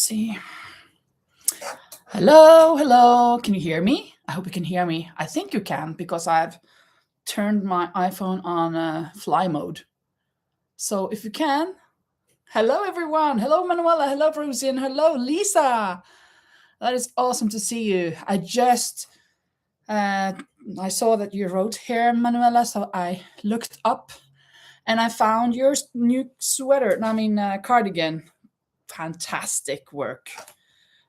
see. Hello, hello. Can you hear me? I hope you can hear me. I think you can because I've turned my iPhone on fly mode. So if you can, hello everyone. Hello Manuela. Hello Rosie. And hello Lisa. That is awesome to see you. I saw that you wrote here, Manuela, so I looked up and I found your new sweater. Cardigan. Fantastic work.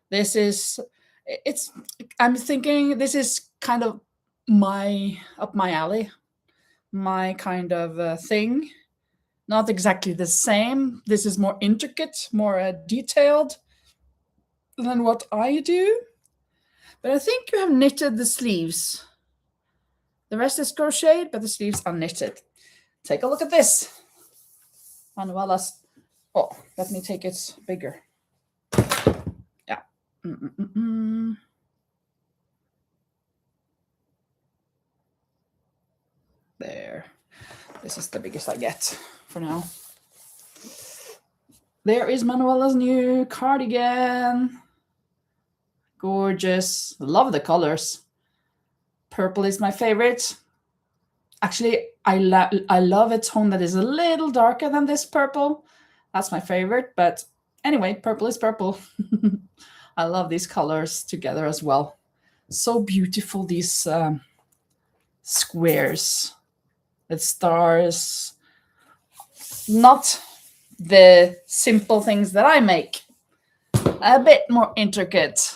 It's I'm thinking this is kind of up my alley, my kind of thing. Not exactly the same. This is more intricate, more detailed than what I do. But I think you have knitted the sleeves. The rest is crocheted, but the sleeves are knitted. Take a look at this. Manuela's. Oh, let me take it bigger. Yeah. There. This is the biggest I get for now. There is Manuela's new cardigan. Gorgeous. Love the colors. Purple is my favorite. Actually, I love a tone that is a little darker than this purple. That's my favorite. But anyway, purple is purple. I love these colors together as well. So beautiful, these squares with stars. Not the simple things that I make. A bit more intricate.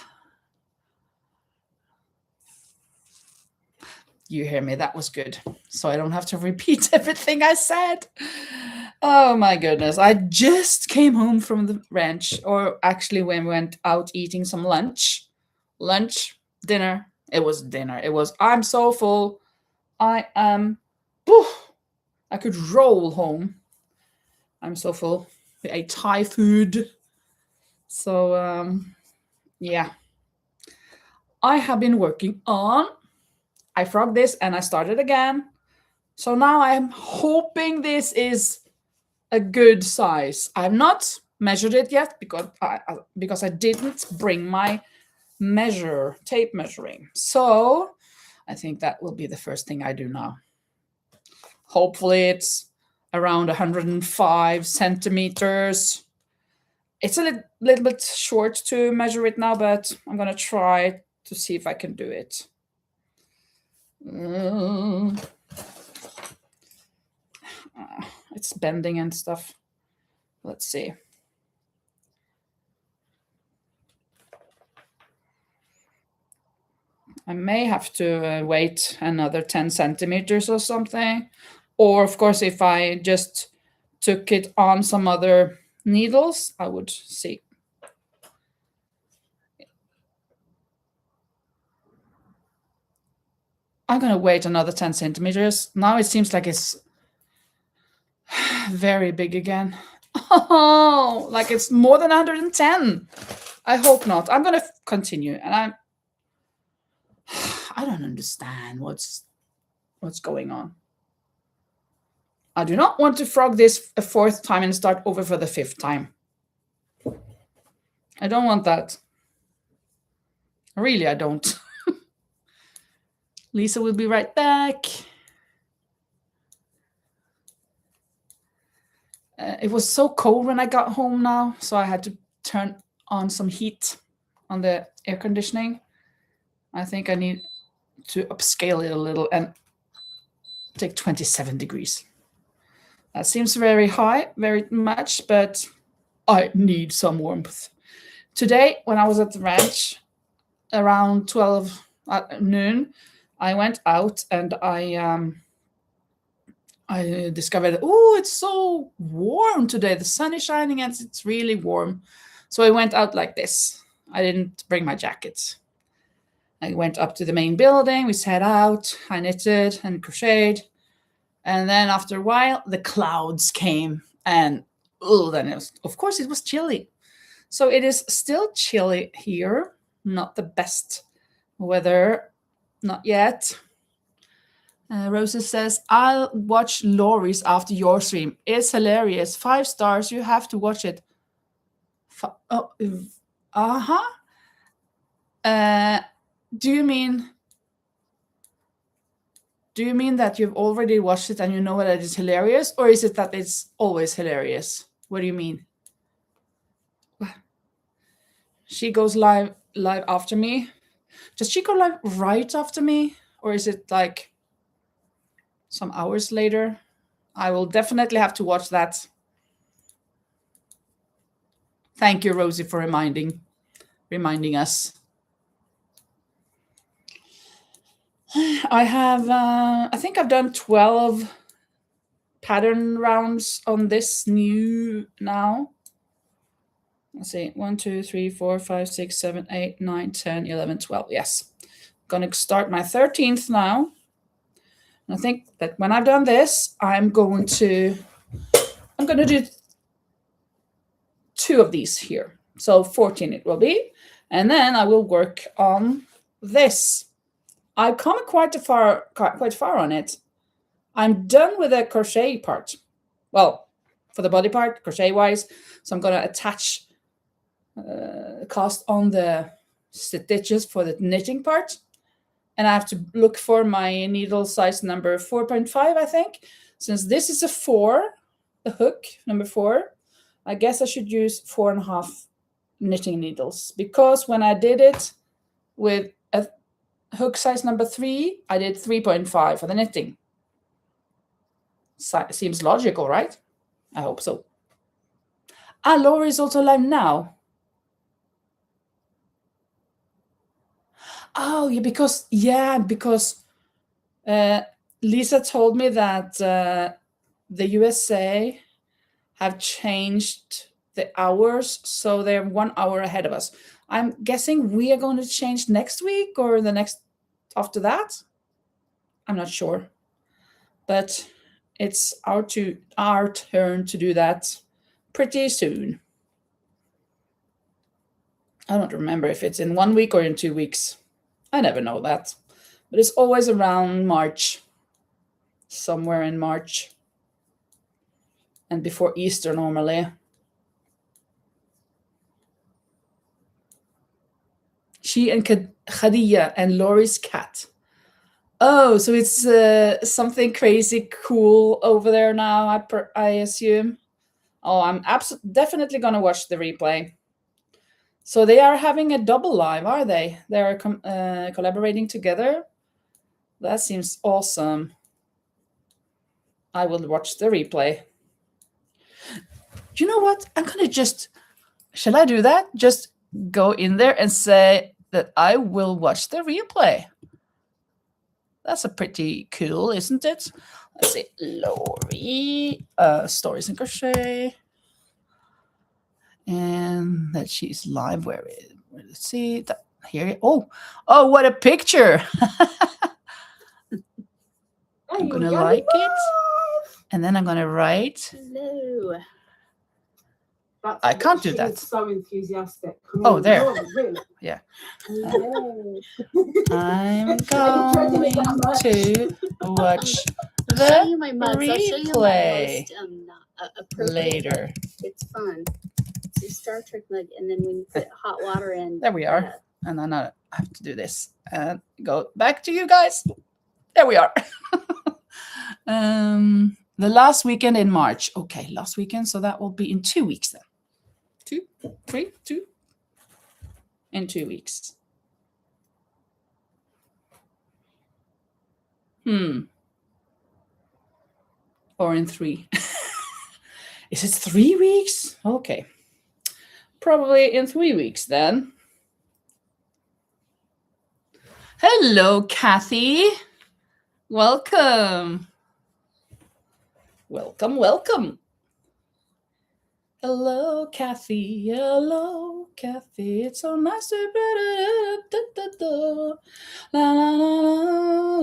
You hear me? That was good. So I don't have to repeat everything I said. Oh my goodness. I just came home from the ranch, or actually when we went out eating some lunch. Dinner. It was dinner. I'm so full. I could roll home. I'm so full. We ate Thai food. So, yeah. I have been working on. I frogged this and I started again. So now I'm hoping this is a good size. I've not measured it yet because I didn't bring my tape measuring. So I think that will be the first thing I do now. Hopefully it's around 105 centimeters. It's a little bit short to measure it now, but I'm going to try to see if I can do it. It's bending and stuff. Let's see. I may have to wait another 10 centimeters or something. Or, of course, if I just took it on some other needles, I would see. I'm going to wait another 10 centimeters. Now it seems like it's very big again. Oh, like it's more than 110. I hope not. I'm going to continue. And I don't understand what's going on. I do not want to frog this a fourth time and start over for the fifth time. I don't want that. Really, I don't. Lisa will be right back. It was so cold when I got home now, so I had to turn on some heat on the air conditioning. I think I need to upscale it a little and take 27 degrees. That seems very high, very much, but I need some warmth. Today, when I was at the ranch around 12 at noon, I went out and I discovered, oh, it's so warm today. The sun is shining and it's really warm. So I went out like this. I didn't bring my jacket. I went up to the main building. We sat out. I knitted and crocheted. And then after a while, the clouds came. And then of course, it was chilly. So it is still chilly here. Not the best weather. Not yet. Rosa says, I'll watch Laurie's after your stream. It's hilarious. 5 stars. You have to watch it. Uh-huh. Do you mean that you've already watched it and you know that it's hilarious, or is it that it's always hilarious? What do you mean? She goes live after me. Does she go live right after me, or is it like some hours later? I will definitely have to watch that. Thank you, Rosie, for reminding us. I have, I think I've done 12 pattern rounds on this new now. Let's see, 1, 2, 3, 4, 5, 6, 7, 8, 9, 10, 11, 12. Yes. Gonna start my 13th now. And I think that when I've done this, I'm gonna do 2 of these here. So 14 it will be. And then I will work on this. I've come quite far on it. I'm done with the crochet part. Well, for the body part, crochet wise. So I'm gonna attach cast on the stitches for the knitting part. And I have to look for my needle size number 4.5, I think. Since this is a 4, the hook, number 4, I guess I should use 4.5 knitting needles. Because when I did it with a hook size number 3, I did 3.5 for the knitting. Seems logical, right? I hope so. Ah, Laura is also live now. Oh, yeah, because Lisa told me that the USA have changed the hours, so they're 1 hour ahead of us. I'm guessing we are going to change next week or the next after that. I'm not sure, but it's our turn to do that pretty soon. I don't remember if it's in 1 week or in 2 weeks. I never know that. But it's always around March. Somewhere in March. And before Easter normally. She and Khadija and Laurie's cat. Oh, so it's something crazy cool over there now, I assume. Oh, I'm definitely going to watch the replay. So they are having a double live, are they? They are collaborating together. That seems awesome. I will watch the replay. You know what? I'm going to shall I do that? Just go in there and say that I will watch the replay. That's a pretty cool, isn't it? Let's see. Laurie, Stories and Crochet. And that she's live. Let's see. Here. Oh, what a picture. I'm going to like it. And then I'm going to write. Hello. I can't do that. So enthusiastic. Oh, there. Oh, really? Yeah. Hello. I'm going to watch I'll show you the my mugs. I'll show you replay my most appropriate. later. It's fun. It's a Star Trek mug, and then when you put hot water in. There we are. And then I have to do this and go back to you guys. There we are. The last weekend in March. Okay, last weekend. So that will be in 2 weeks then. 2, 3, 2. In 2 weeks. Or in 3. Is it 3 weeks? Okay. Probably in 3 weeks then. Hello, Kathy. Welcome. Welcome, welcome. Hello, Kathy. Hello, Kathy. It's so nice to la, la, la,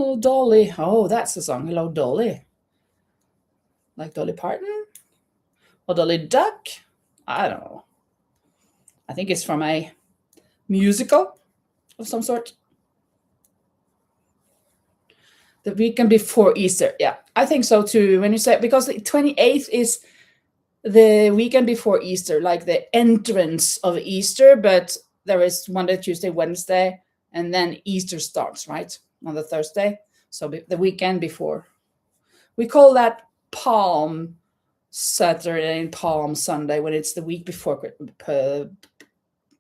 la. Dolly. Oh, that's the song. Hello, Dolly. Like Dolly Parton? Or Dolly Duck? I don't know. I think it's from a musical of some sort. The weekend before Easter. Yeah, I think so too. When you say, because the 28th is the weekend before Easter, like the entrance of Easter, but there is Monday, Tuesday, Wednesday, and then Easter starts, right? On the Thursday. So the weekend before. We call that Palm Saturday and Palm Sunday when it's the week before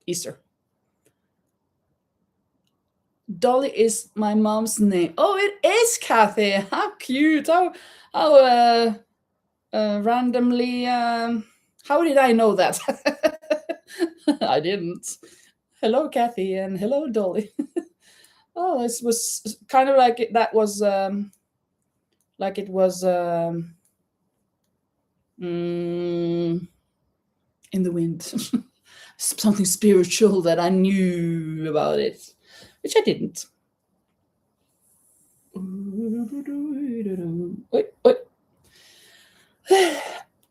Easter. Dolly is my mom's name. Oh, it is Kathy. How cute. How randomly. How did I know that? I didn't. Hello, Kathy, and hello, Dolly. Oh, this was kind of like that was like it was in the wind. Something spiritual that I knew about it, which I didn't.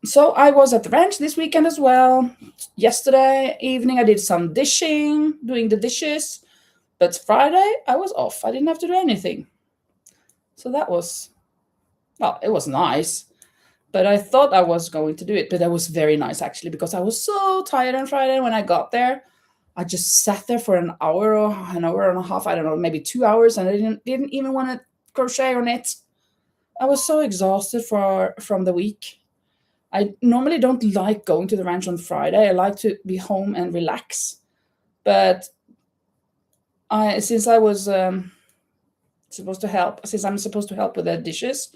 So I was at the ranch this weekend as well. Yesterday evening I did some dishing, doing the dishes, but Friday I was off. I didn't have to do anything. So that was, well, it was nice. But I thought I was going to do it, but that was very nice actually, because I was so tired on Friday. When I got there, I just sat there for an hour or an hour and a half, I don't know, maybe 2 hours, and I didn't even want to crochet or knit. I was so exhausted from the week. I normally don't like going to the ranch on Friday. I like to be home and relax. But since I was supposed to help, since I'm supposed to help with the dishes,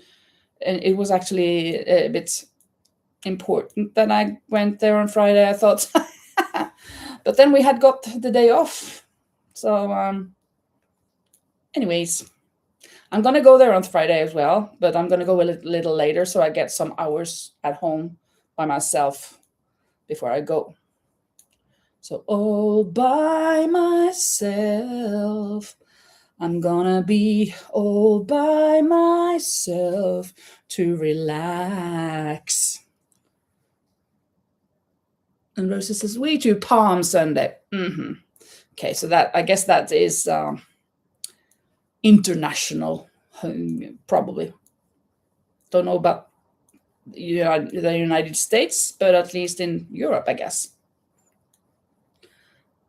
and it was actually a bit important that I went there on Friday, I thought. But then we had got the day off. So anyways, I'm going to go there on Friday as well, but I'm going to go a little later so I get some hours at home by myself before I go. So all by myself, I'm gonna be all by myself to relax. And Rosa says, we do Palm Sunday. Mm-hmm. Okay, so that, I guess that is international, probably. Don't know about the United States, but at least in Europe, I guess.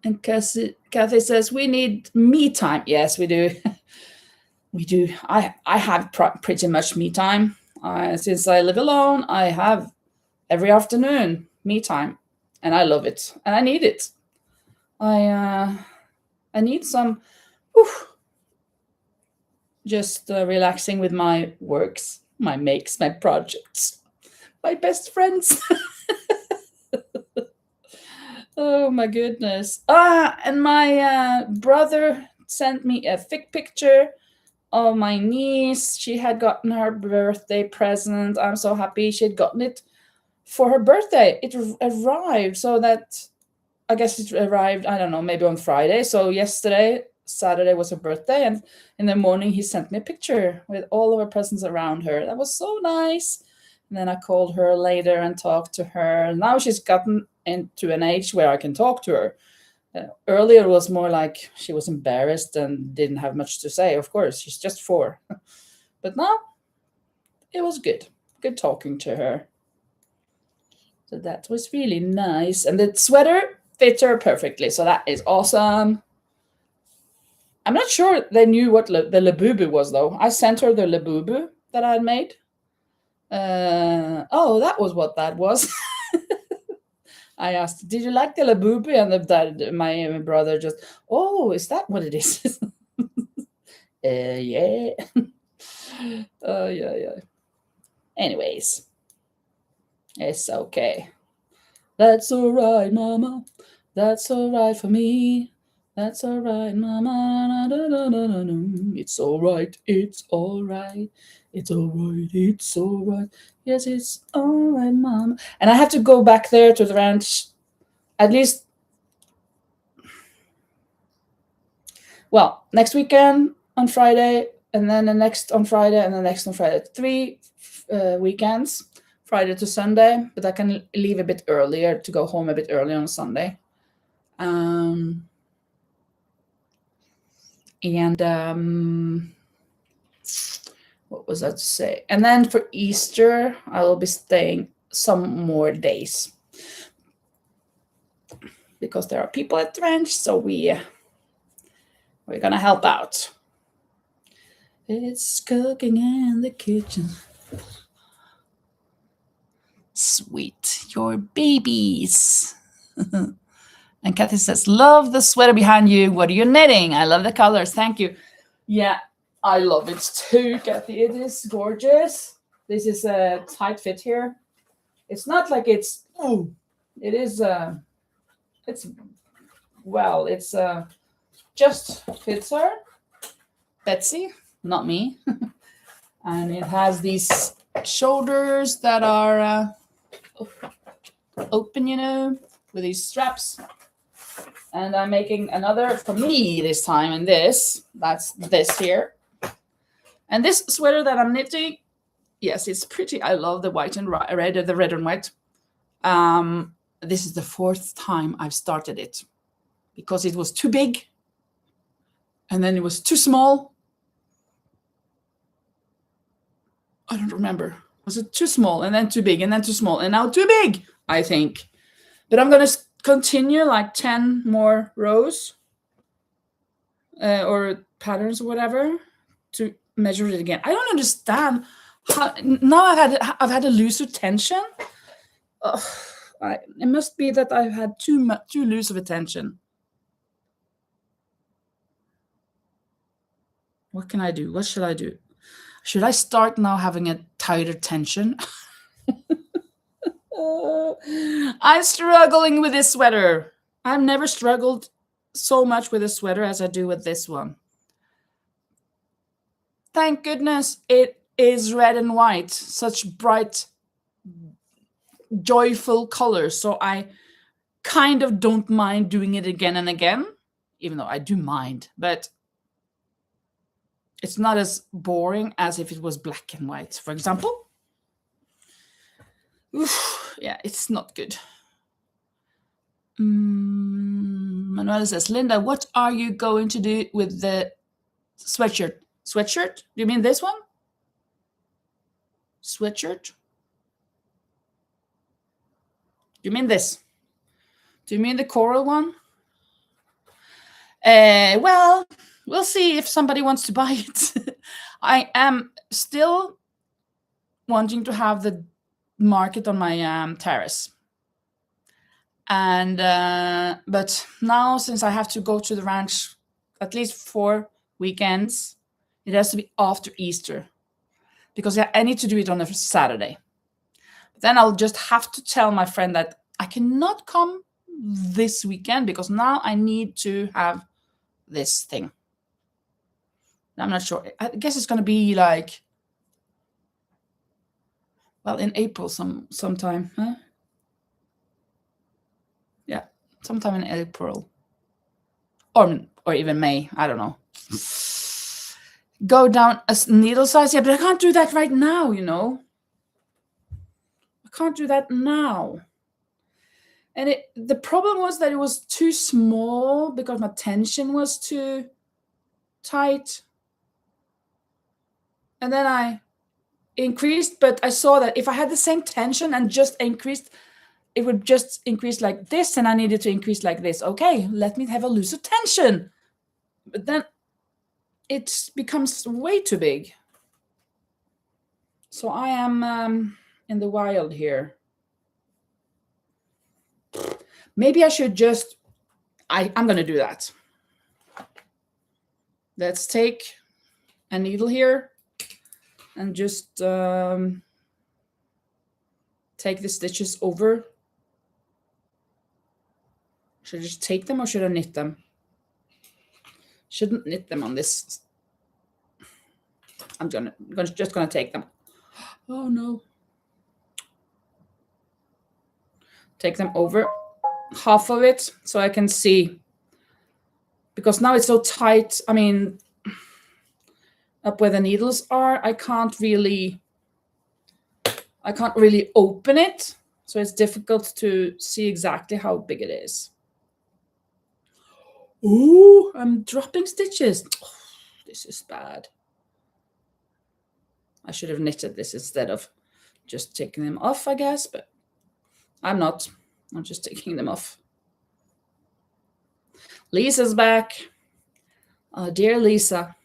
And Kathy says, we need me time. Yes, we do. We do. I have pretty much me time. Since I live alone, I have every afternoon me time, and I love it, and I need it. I need some just relaxing with my works, my makes, my projects, my best friends. Oh my goodness. And my brother sent me a thick picture of my niece. She had gotten her birthday present. I'm so happy she had gotten it for her birthday. It arrived, so that, I guess it arrived, I don't know, maybe on Friday. So yesterday, Saturday, was her birthday, and in the morning he sent me a picture with all of her presents around her. That was so nice. And then I called her later and talked to her. Now she's gotten into an age where I can talk to her. Earlier it was more like she was embarrassed and didn't have much to say. Of course, she's just 4. But now it was good talking to her. So that was really nice. And the sweater fits her perfectly, so that is awesome. I'm not sure they knew what the labubu was, though. I sent her the labubu that I had made. Oh, that was what that was. I asked, did you like the labubu? And my brother just, oh, is that what it is? Yeah. Yeah. Anyways, it's okay. That's all right, Mama. That's all right for me. That's all right, Mama. It's all right. It's all right. It's all right. It's all right. Yes, it's all right, Mama. And I have to go back there to the ranch at least, well, next weekend on Friday, and then the next on Friday, and the next on Friday. 3 weekends, Friday to Sunday, but I can leave a bit earlier to go home a bit early on Sunday. What was that to say? And then for Easter, I will be staying some more days because there are people at the ranch, so we're gonna help out. It's cooking in the kitchen. Sweet, your babies. And Kathy says, love the sweater behind you. What are you knitting? I love the colors. Thank you. Yeah, I love it too, Kathy. It is gorgeous. This is a tight fit here. It's not like it's, it is, it's, well, it's just fits her. Betsy, not me. And it has these shoulders that are open, you know, with these straps. And I'm making another for me this time, and that's this here. And this sweater that I'm knitting, yes, it's pretty. I love the white and red, the red and white. This is the 4th time I've started it because it was too big, and then it was too small. I don't remember. Was it too small and then too big and then too small and now too big, I think. But I'm going to continue like 10 more rows or patterns or whatever to measure it again. I don't understand how now I've had a looser tension. It must be that I've had too loose of a tension. What can I do? What should I do? Should I start now having a tighter tension? I'm struggling with this sweater. I've never struggled so much with a sweater as I do with this one. Thank goodness it is red and white, such bright, joyful colors. So I kind of don't mind doing it again and again, even though I do mind, but it's not as boring as if it was black and white, for example. Oof, yeah, it's not good. Manuela says, Linda, what are you going to do with the sweatshirt? Sweatshirt? Do you mean this one? Sweatshirt? Do you mean this? Do you mean the coral one? Well, we'll see if somebody wants to buy it. I am still wanting to have the market on my terrace. And but now, since I have to go to the ranch at least 4 weekends, it has to be after Easter because I need to do it on a Saturday. But then I'll just have to tell my friend that I cannot come this weekend because now I need to have this thing. I'm not sure. I guess it's going to be like, well, in April sometime, huh? Yeah, sometime in April. Or even May, I don't know. Go down a needle size, yeah, but I can't do that right now, you know. I can't do that now. And the problem was that it was too small because my tension was too tight. And then I increased, but I saw that if I had the same tension and just increased, it would just increase like this, and I needed to increase like this. Okay, let me have a looser tension. But then it becomes way too big. So I am in the wild here. Maybe I should just, I'm going to do that. Let's take a needle here and just take the stitches over. Should I just take them or should I knit them? Shouldn't knit them on this. I'm just gonna take them. Oh no. Take them over half of it so I can see. Because now it's so tight. I mean, up where the needles are, I can't really open it. So it's difficult to see exactly how big it is. Ooh, I'm dropping stitches. Oh, this is bad. I should have knitted this instead of Just taking them off, I guess, but I'm not. I'm just taking them off. Lisa's back. Dear Lisa.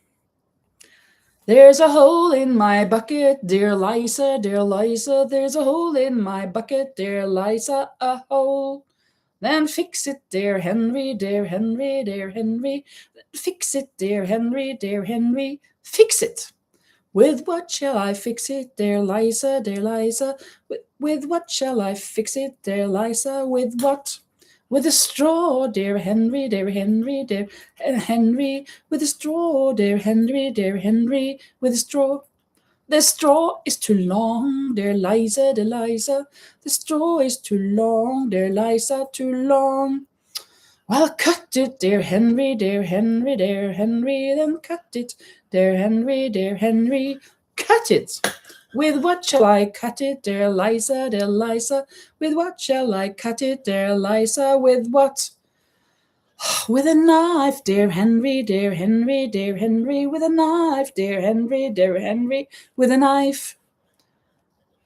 There's a hole in my bucket, dear Lisa, dear Lisa. There's a hole in my bucket, dear Lisa, a hole. Then fix it, dear Henry, dear Henry, dear Henry. Fix it, dear Henry, dear Henry. Fix it. With what shall I fix it, dear Liza, dear Liza? With what shall I fix it, dear Liza? With what? With a straw, dear Henry, dear Henry, dear Henry. With a straw, dear Henry, dear Henry. With a straw. The straw is too long, dear Liza, dear Liza. The straw is too long, dear Liza, too long. Well, cut it, dear Henry, dear Henry, dear Henry. Then cut it, dear Henry, dear Henry. Cut it. With what shall I cut it, dear Liza, dear Liza? With what shall I cut it, dear Liza? With what? With a knife, dear Henry, dear Henry, dear Henry. With a knife, dear Henry, dear Henry. With a knife.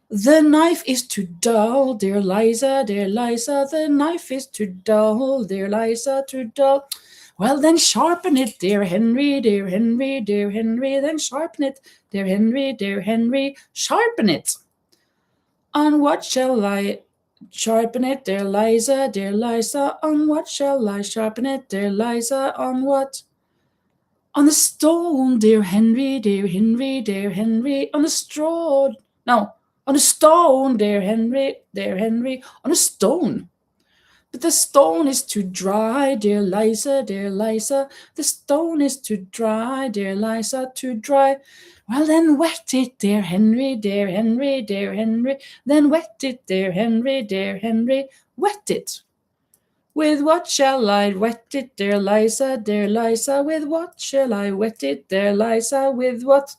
The knife is too dull, dear Liza, dear Liza. The knife is too dull, dear Liza, too dull. Well, then sharpen it, dear Henry, dear Henry, dear Henry. Then sharpen it, dear Henry, dear Henry. Sharpen it. On what shall I sharpen it, dear Liza, dear Liza? On what shall I sharpen it, dear Liza? On what? On the stone, dear Henry, dear Henry, dear Henry. On the straw. No. On a stone, dear Henry, dear Henry, on a stone. But the stone is too dry, dear Liza, dear Liza. The stone is too dry, dear Liza, too dry. Well, then wet it, dear Henry, dear Henry, dear Henry. Then wet it, dear Henry, dear Henry. Wet it. With what shall I wet it, dear Liza, dear Liza? With what shall I wet it, dear Liza? With what?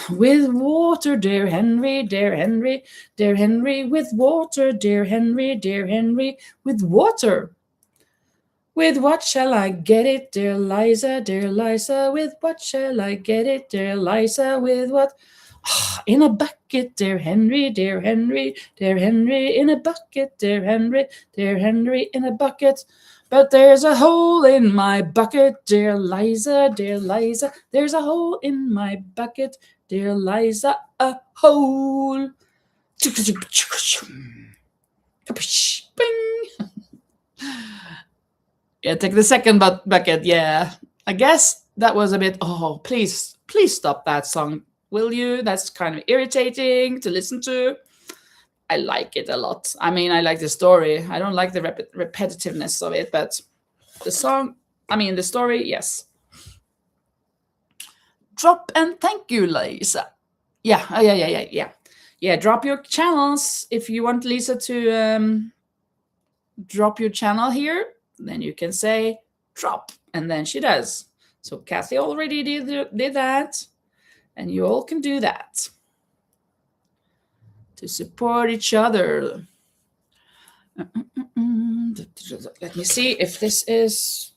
With water, dear Henry, dear Henry, dear Henry. With water, dear Henry, dear Henry. With water. With what shall I get it, dear Liza, dear Liza? With what shall I get it, dear Liza? With what? In a bucket, dear Henry, dear Henry, dear Henry. In a bucket, dear Henry, dear Henry. In a bucket. But there's a hole in my bucket, dear Liza, dear Liza. There's a hole in my bucket, dear Liza, a hole. Bing. Yeah, take the second bucket. Yeah, I guess that was a bit. Oh, please stop that song, will you? That's kind of irritating to listen to. I like it a lot. I mean, I like the story. I don't like the repetitiveness of it, but the song, I mean, the story, yes. Drop and thank you, Lisa. Yeah. Drop your channels if you want Lisa to drop your channel here. Then you can say drop, and then she does. So Kathy already did that, and you all can do that to support each other. Let me see if this is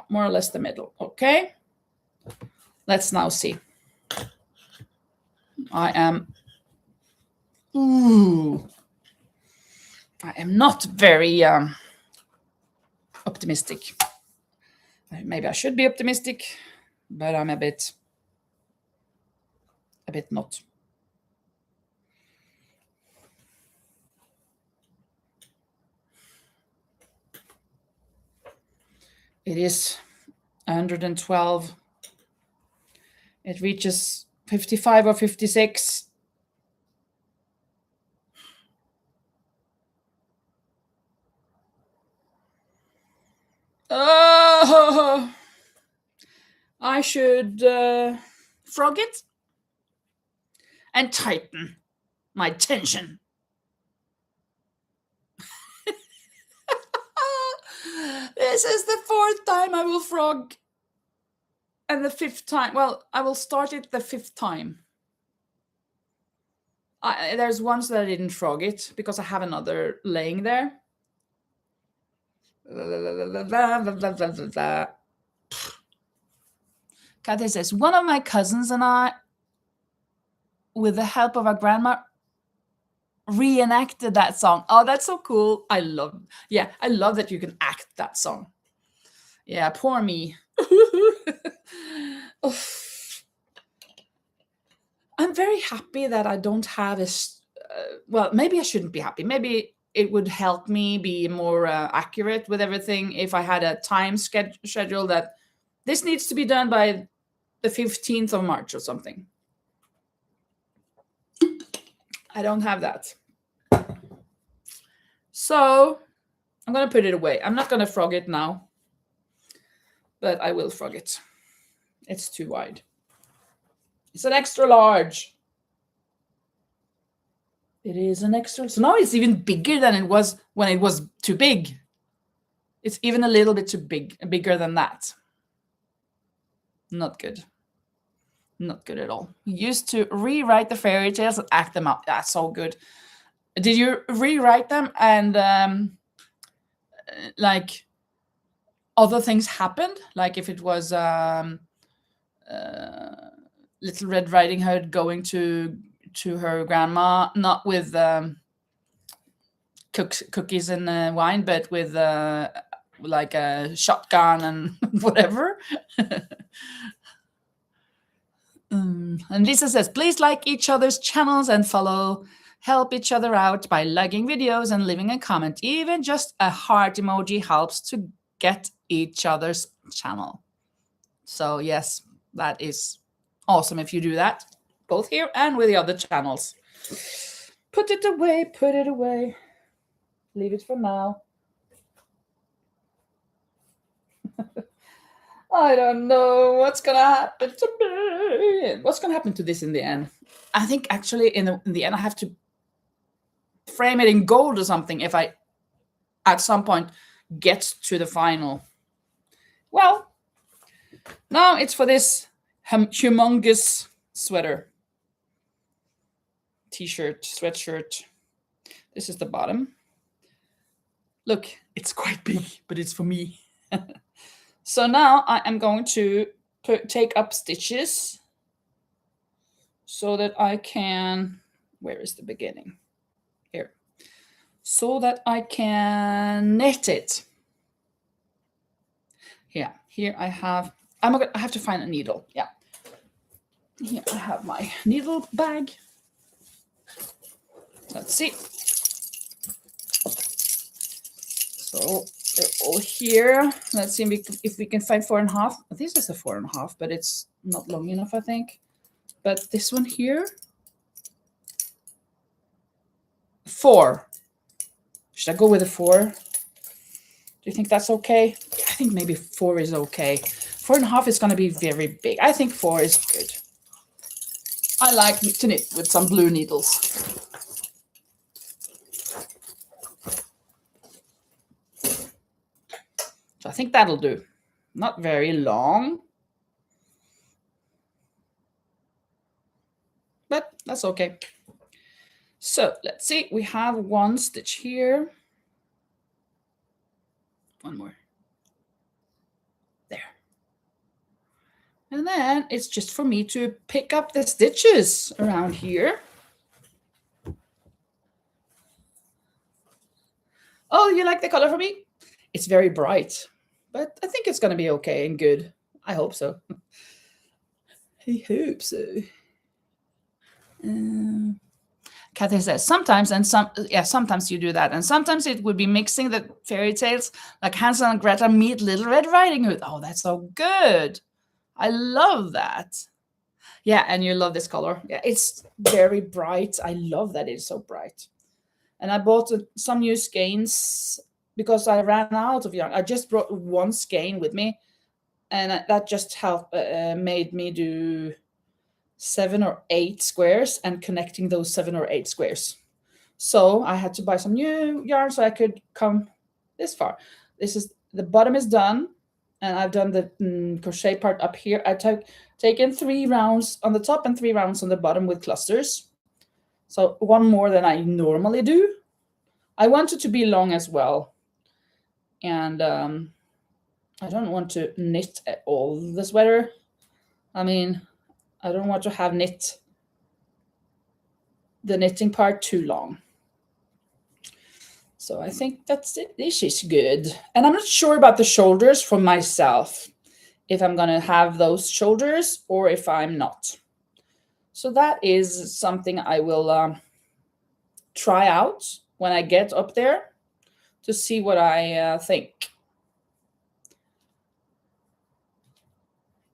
more or less the middle. Okay, let's now see. I am not very optimistic. Maybe I should be optimistic, but I'm a bit not. It is 112. It reaches 55 or 56. I should frog it and tighten my tension. This is the 4th time I will frog. And the 5th time, well, I will start it the 5th time. There's once that I didn't frog it because I have another laying there. Kathy says, one of my cousins and I, with the help of our grandma, reenacted that song. Oh, that's so cool. I love that you can act that song. Yeah, poor me. I'm very happy that I don't have well, maybe I shouldn't be happy. Maybe it would help me be more accurate with everything if I had a time schedule that this needs to be done by the 15th of March or something. I don't have that. So I'm going to put it away. I'm not going to frog it now, but I will frog it. It's too wide. It's an extra large. It is an extra. So now it's even bigger than it was when it was too big. It's even a little bit too bigger than that. Not good. Not good at all. We used to rewrite the fairy tales and act them out. That's so good. Did you rewrite them and like other things happened? Like if it was Little Red Riding Hood going to her grandma, not with cookies and wine, but with like a shotgun and whatever. And Lisa says, please like each other's channels and help each other out by liking videos and leaving a comment. Even just a heart emoji helps to get each other's channel. So yes, that is awesome if you do that, both here and with the other channels. Put it away. Leave it for now. I don't know what's gonna happen to me. What's gonna happen to this in the end? I think actually in the end I have to frame it in gold or something if I at some point get to the final. Well, now it's for this humongous sweater, t-shirt, sweatshirt. This is the bottom. Look, it's quite big, but it's for me. So now I am going to take up stitches so that I can, where is the beginning? Here. So that I can knit it. Yeah, here I have, I have to find a needle. Yeah. Here I have my needle bag. Let's see. So they're all here. Let's see if we can find 4.5. This is a 4.5, but it's not long enough, I think. But this one here, 4. Should I go with a 4? Do you think that's okay? I think maybe 4 is okay. 4.5 is going to be very big. I think 4 is good. I like to knit with some blue needles. So I think that'll do. Not very long, but that's okay. So let's see, we have 1 stitch here. 1 more. There. And then it's just for me to pick up the stitches around here. Oh, you like the color for me? It's very bright, but I think it's going to be okay and good. I hope so. I hope so. Kathy says sometimes, and sometimes you do that, and sometimes it would be mixing the fairy tales, like Hansel and Gretel meet Little Red Riding Hood. Oh, that's so good! I love that. Yeah, and you love this color. Yeah, it's very bright. I love that it's so bright. And I bought some new skeins because I ran out of yarn. I just brought 1 skein with me, and that just helped made me do 7 or 8 squares and connecting those 7 or 8 squares. So I had to buy some new yarn so I could come this far. This is the bottom is done, and I've done the crochet part up here. I taken 3 rounds on the top and 3 rounds on the bottom with clusters. So 1 more than I normally do. I want it to be long as well. And I don't want to knit all the sweater. I mean, I don't want to have the knitting part too long. So I think that's it. This is good. And I'm not sure about the shoulders for myself, if I'm gonna have those shoulders or if I'm not. So that is something I will try out when I get up there to see what I think.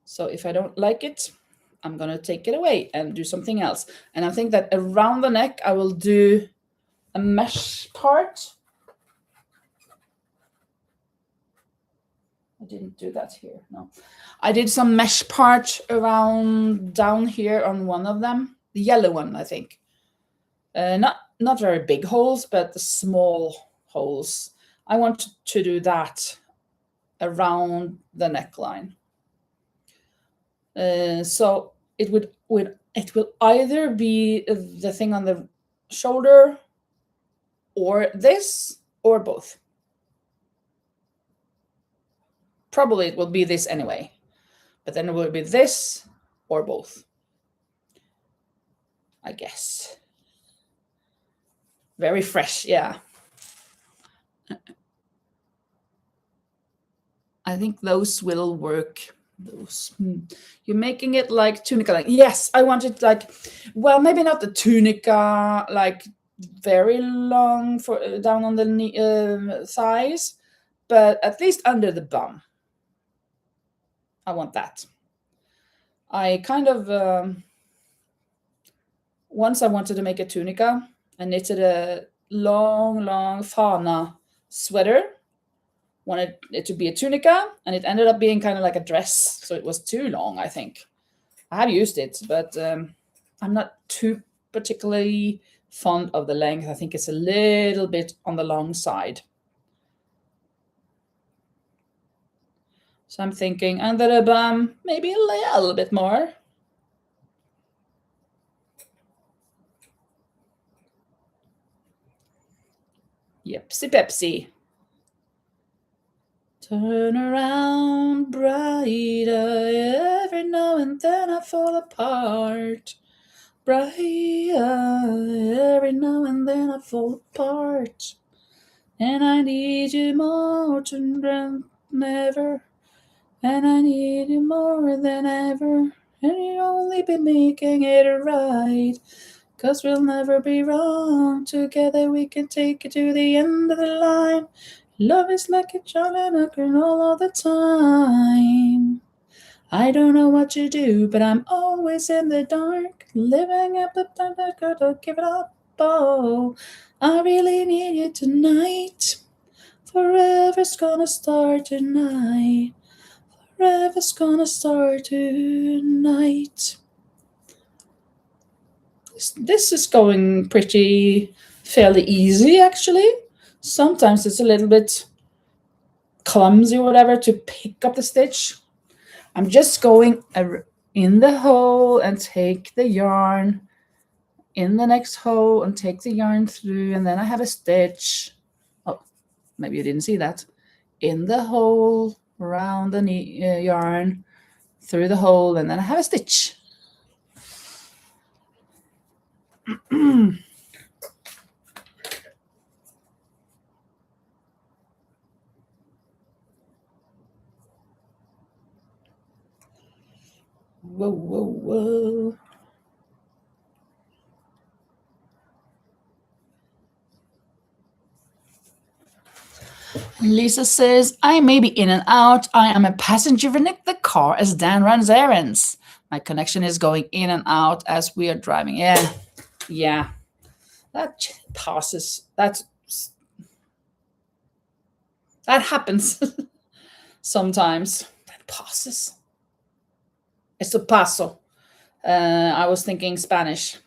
So if I don't like it, I'm gonna take it away and do something else. And I think that around the neck, I will do a mesh part. I didn't do that here, no. I did some mesh part around down here on one of them, the yellow one, I think. Not very big holes, but the small holes. I want to do that around the neckline. So it will either be the thing on the shoulder or this or both. Probably it will be this anyway, but then it will be this or both, I guess. Very fresh, yeah. I think those will work. Those you're making it like tunica, like yes, I want it like, well, maybe not the tunica like very long for down on the knee, thighs, but at least under the bum. I want that. I kind of once I wanted to make a tunica. I knitted a long fauna sweater. Wanted it to be a tunica, and it ended up being kind of like a dress, so it was too long, I think. I have used it, but I'm not too particularly fond of the length. I think it's a little bit on the long side. So I'm thinking under the bum, maybe a little bit more. Yepsy Pepsi. Turn around brighter, every now and then I fall apart. Brighter, every now and then I fall apart. And I need you more than ever. And I need you more than ever. And you'll only be making it right. 'Cause we'll never be wrong. Together we can take it to the end of the line. Love is like a giant and all the time. I don't know what you do, but I'm always in the dark. Living at the time that gotta give it up. Oh, I really need you tonight. Forever's gonna start tonight. Forever's gonna start tonight. This is going pretty fairly easy, actually. Sometimes it's a little bit clumsy or whatever to pick up the stitch. I'm just going in the hole and take the yarn in the next hole and take the yarn through, and then I have a stitch. Oh, maybe you didn't see that. In the hole, around the yarn, through the hole, and then I have a stitch. Whoa, whoa, whoa. Lisa says, I may be in and out. I am a passenger in the car as Dan runs errands. My connection is going in and out as we are driving. Yeah. That passes. That happens sometimes. That passes. It's a paso. I was thinking Spanish.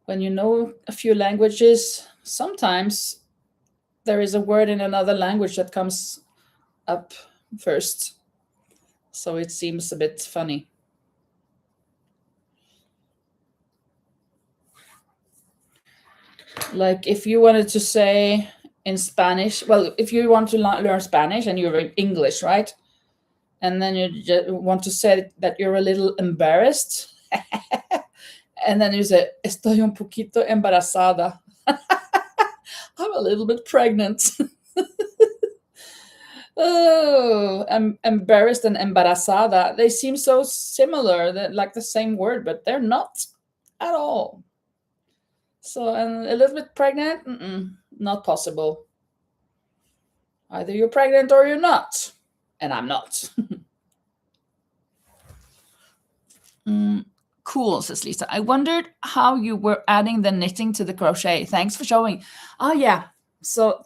When you know a few languages, sometimes there is a word in another language that comes up first. So it seems a bit funny. Like if you wanted to say in Spanish, well, if you want to learn Spanish and you're in English, right? And then you just want to say that you're a little embarrassed. And then you say, estoy un poquito embarazada. I'm a little bit pregnant. Oh, I'm embarrassed and embarazada. They seem so similar, that like the same word, but they're not at all. So, and a little bit pregnant, not possible. Either you're pregnant or you're not, and I'm not. Cool, says Lisa. I wondered how you were adding the knitting to the crochet. Thanks for showing. Oh, yeah. So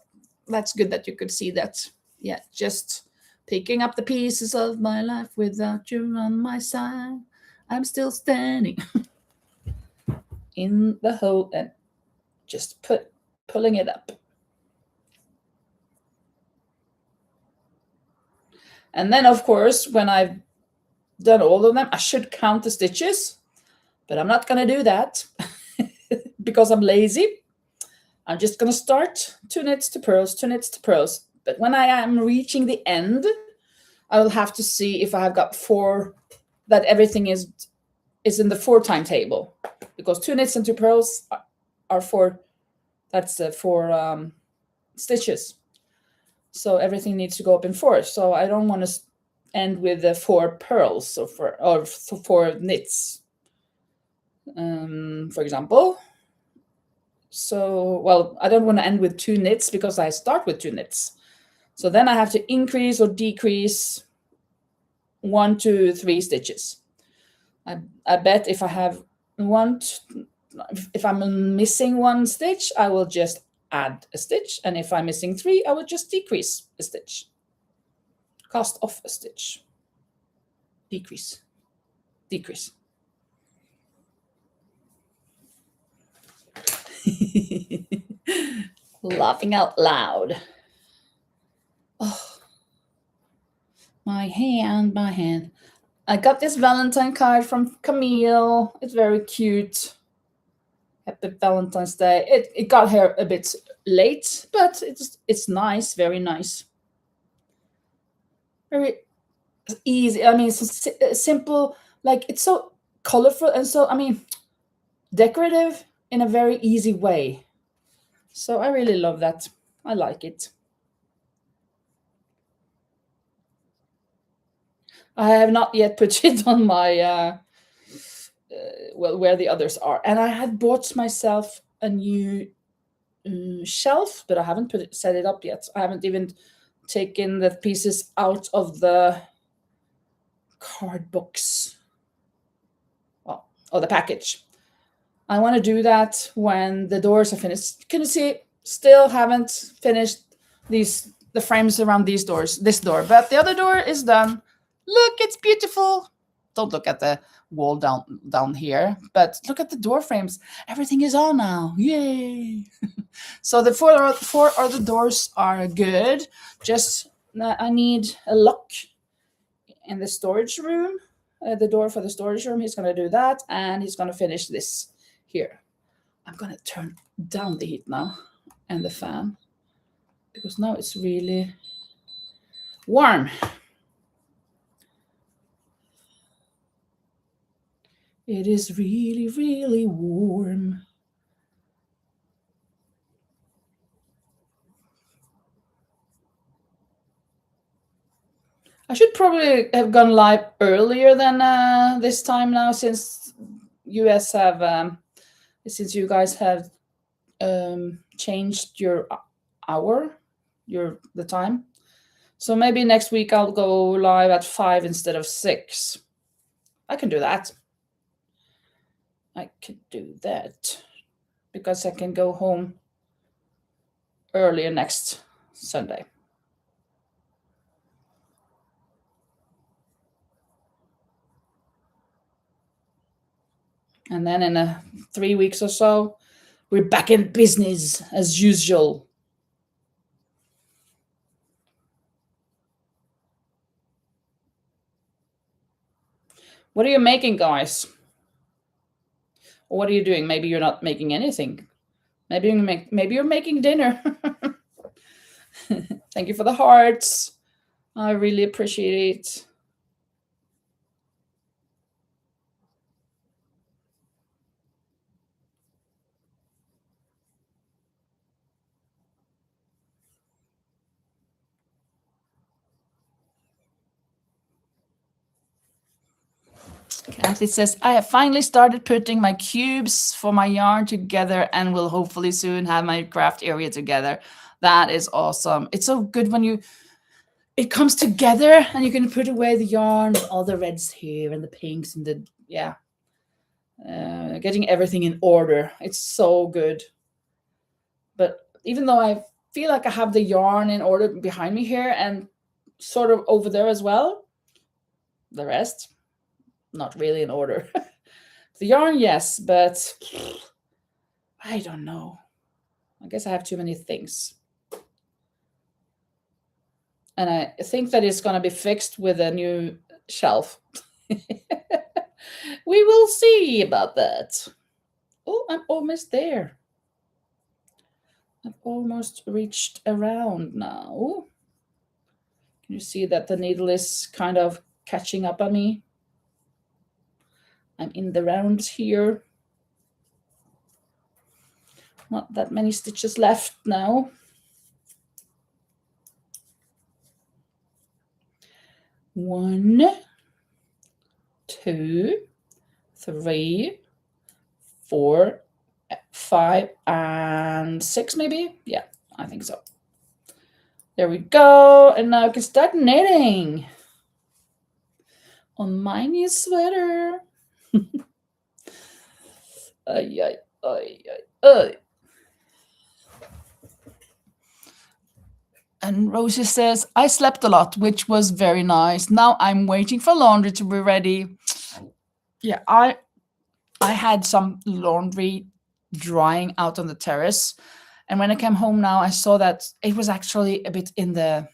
that's good that you could see that. Yeah, just picking up the pieces of my life without you on my side. I'm still standing in the hole and just pulling it up. And then, of course, when I've done all of them, I should count the stitches, but I'm not going to do that because I'm lazy. I'm just going to start 2 knits to purls, 2 knits to purls. But when I am reaching the end, I will have to see if I have got 4, that everything is in the 4 timetable, because 2 knits and 2 purls are 4. That's 4 stitches. So everything needs to go up in 4. So I don't want to end with the 4 pearls or 4 knits, for example. So, well, I don't want to end with 2 knits because I start with 2 knits. So then I have to increase or decrease 1 to 3 stitches. I bet if I have if I'm missing 1 stitch, I will just add a stitch. And if I'm missing 3, I will just decrease a stitch. Cast off a stitch. Decrease. Decrease. Laughing out loud. Oh, my hand. I got this Valentine card from Camille. It's very cute. Happy Valentine's Day. It got here a bit late, but it's nice, very nice. Very easy. I mean, it's simple. Like, it's so colorful and so, I mean, decorative in a very easy way. So I really love that. I like it. I have not yet put it on my well, where the others are. And I had bought myself a new shelf, but I haven't set it up yet. I haven't even taken the pieces out of the card box. Well, or the package. I want to do that when the doors are finished. Can you see? Still haven't finished the frames around these doors. This door, but the other door is done. Look, it's beautiful. Don't look at the wall down here, but look at the door frames. Everything is on now. Yay! So the four other doors are good. Just I need a lock in the storage room. The door for the storage room. He's going to do that, and he's going to finish this here. I'm going to turn down the heat now and the fan, because now it's really warm. It is really, really warm. I should probably have gone live earlier than this time now, since you guys have changed your hour, the time. So maybe next week I'll go live at 5 instead of 6. I can do that. I could do that because I can go home earlier next Sunday. And then in 3 weeks or so, we're back in business as usual. What are you making, guys? Or what are you doing? Maybe you're not making anything. Maybe you're making dinner. Thank you for the hearts. I really appreciate it. Kathy says, I have finally started putting my cubes for my yarn together and will hopefully soon have my craft area together. That is awesome. It's so good when it comes together and you can put away the yarn, all the reds here and the pinks and the, yeah. Getting everything in order. It's so good. But even though I feel like I have the yarn in order behind me here and sort of over there as well, the rest, not really in order. The yarn, yes, but I don't know. I guess I have too many things. And I think that it's going to be fixed with a new shelf. We will see about that. Oh, I'm almost there. I've almost reached around now. Can you see that the needle is kind of catching up on me? I'm in the rounds here. Not that many stitches left now. 1, 2, 3, 4, 5, and 6 maybe? Yeah, I think so. There we go. And now I can start knitting on my new sweater. Ay, ay, ay, ay, ay. And Rosie says, I slept a lot, which was very nice. Now I'm waiting for laundry to be ready. Yeah, I had some laundry drying out on the terrace. And when I came home now, I saw that it was actually a bit in the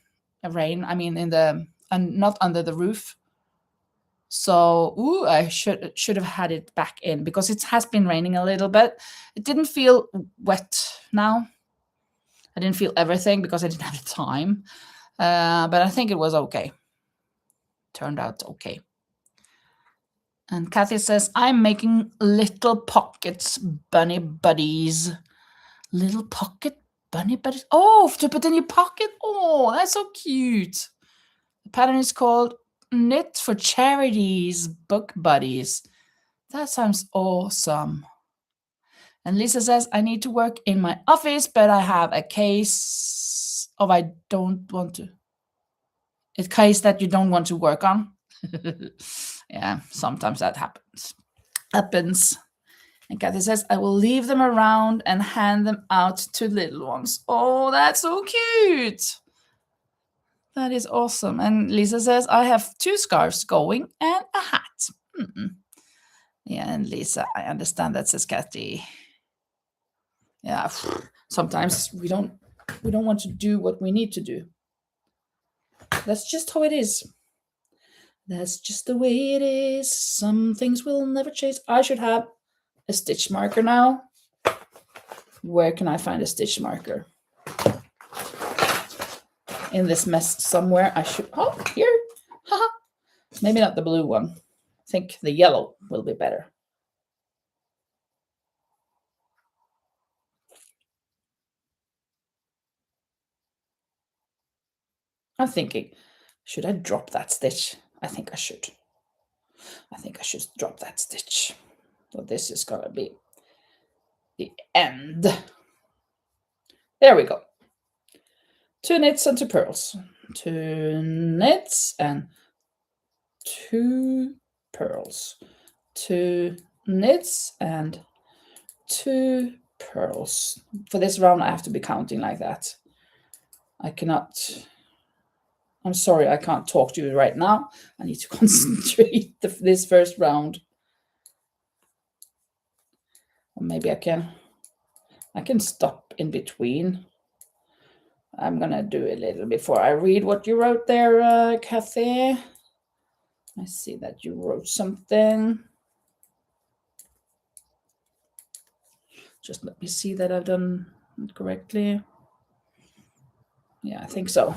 rain. I mean, and not under the roof. So, I should have had it back in because it has been raining a little bit. It didn't feel wet now. I didn't feel everything because I didn't have the time. But I think it was okay. Turned out okay. And Kathy says, I'm making little pockets, bunny buddies. Little pocket bunny buddies. Oh, to put in your pocket. Oh, that's so cute. The pattern is called Knit for Charities Book Buddies. That sounds awesome. And Lisa says, I need to work in my office, but I have a case of a case that you don't want to work on. Yeah, sometimes that happens. And Kathy says, I will leave them around and hand them out to little ones. Oh, that's so cute. That is awesome. And Lisa says, I have 2 scarves going and a hat. Yeah, and Lisa, I understand that, says Kathy. Yeah, sometimes we don't want to do what we need to do. That's just how it is. That's just the way it is. Some things will never change. I should have a stitch marker now. Where can I find a stitch marker? In this mess somewhere. I should. Oh, here. Haha. Maybe not the blue one. I think the yellow will be better. I'm thinking, should I drop that stitch? I think I should. I think I should drop that stitch. So this is gonna be the end. There we go. 2 knits and 2 purls. 2 knits and 2 purls. 2 knits and 2 purls. For this round, I have to be counting like that. I cannot. I'm sorry, I can't talk to you right now. I need to concentrate this first round. Or maybe I can stop in between. I'm gonna do a little before I read what you wrote there, Kathy. I see that you wrote something. Just let me see that I've done it correctly. Yeah, I think so.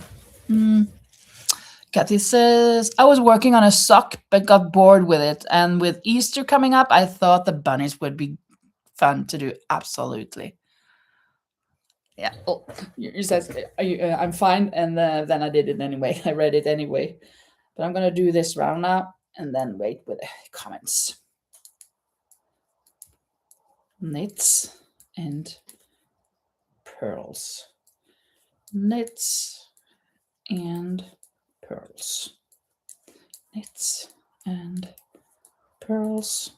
Kathy says, I was working on a sock, but got bored with it. And with Easter coming up, I thought the bunnies would be fun to do. Absolutely. Yeah. Oh, you says, I'm fine. And then I did it anyway. I read it anyway. But I'm going to do this round now. and then wait with the comments. Knits and pearls. Knits and pearls. Knits and pearls.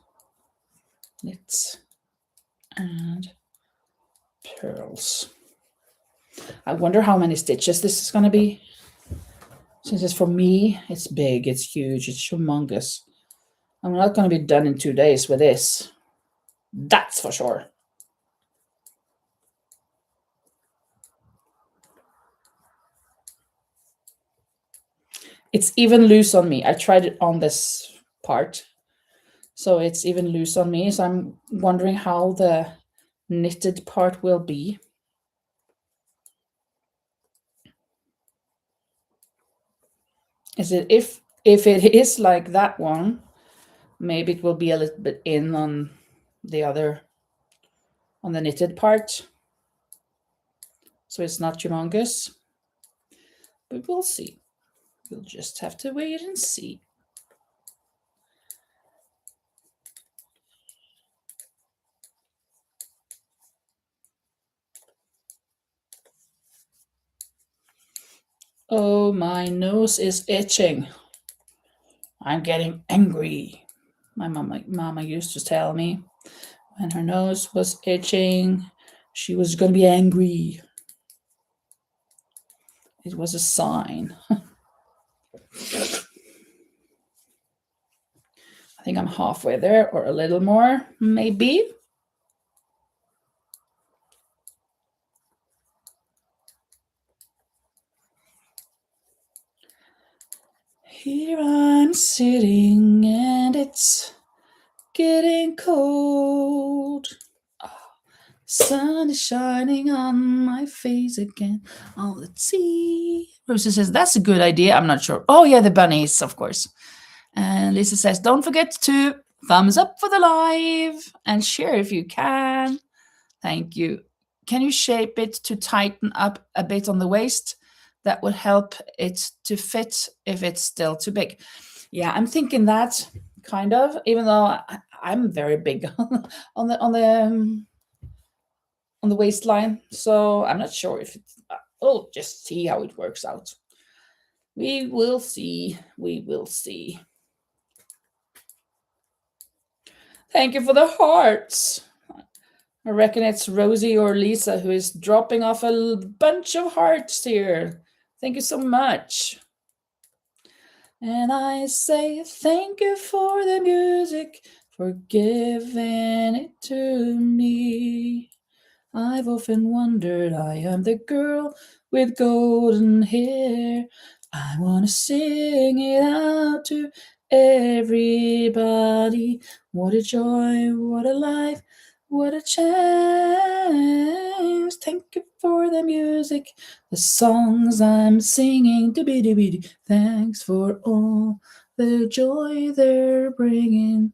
Knits and pearls. I wonder how many stitches this is going to be. Since it's for me, it's big, it's huge, it's humongous. I'm not going to be done in 2 days with this. That's for sure. It's even loose on me. I tried it on this part, so it's even loose on me. So I'm wondering how the knitted part will be. Is it if it is like that one, maybe it will be a little bit in on the other, on the knitted part, so it's not humongous. But we'll see. We'll just have to wait and see. Oh, my nose is itching. I'm getting angry. My mama used to tell me when her nose was itching, she was going to be angry. It was a sign. I think I'm halfway there, or a little more, maybe. Here I'm sitting and it's getting cold. Oh, sun is shining on my face again. Oh, let's see. Rosa says, that's a good idea. I'm not sure. Oh, yeah, the bunnies, of course. And Lisa says, don't forget to thumbs up for the live and share if you can. Thank you. Can you shape it to tighten up a bit on the waist? That would help it to fit if it's still too big. Yeah, I'm thinking that kind of, even though I'm very big on the waistline, so I'm not sure if it's. Oh, just see how it works out. We will see. We will see. Thank you for the hearts. I reckon it's Rosie or Lisa who is dropping off a bunch of hearts here. Thank you so much. And I say thank you for the music, for giving it to me. I've often wondered, I am the girl with golden hair. I want to sing it out to everybody. What a joy, what a life, what a chance. Thank you for the music, the songs I'm singing. Doobie-doobie-doo. Thanks for all the joy they're bringing.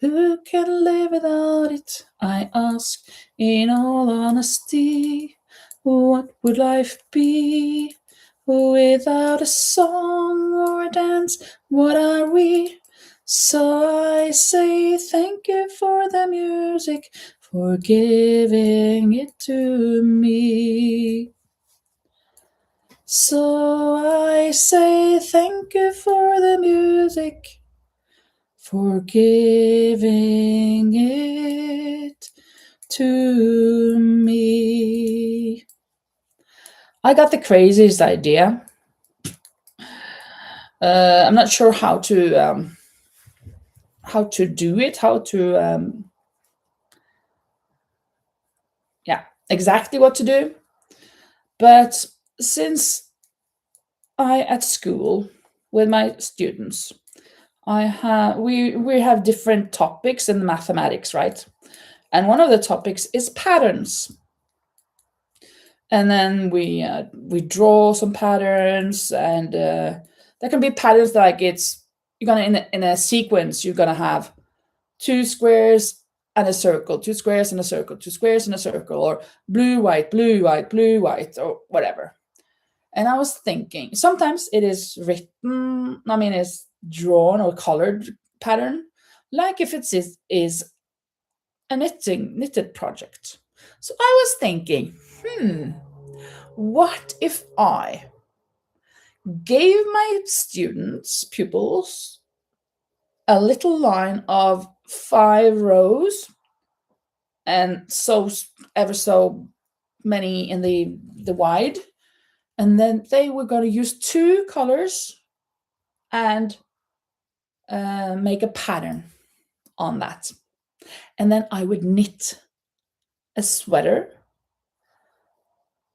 Who can live without it? I ask in all honesty. What would life be without a song or a dance? What are we? So I say thank you for the music, for giving it to me. So I say thank you for the music, for giving it to me. I got the craziest idea. I'm not sure how to do it, exactly what to do. But since I at school with my students, we have different topics in mathematics, right? And one of the topics is patterns. And then we draw some patterns, and there can be patterns like you're gonna in a sequence you're gonna have 2 squares and a circle, 2 squares and a circle, 2 squares and a circle, or blue white blue white blue white, or whatever. And I was thinking, sometimes it is written. I mean, it's drawn or colored pattern, like if it is a knitted project. So I was thinking, what if I gave my students, pupils, a little line of 5 rows and so ever so many in the wide, and then they were going to use 2 colors and make a pattern on that, and then I would knit a sweater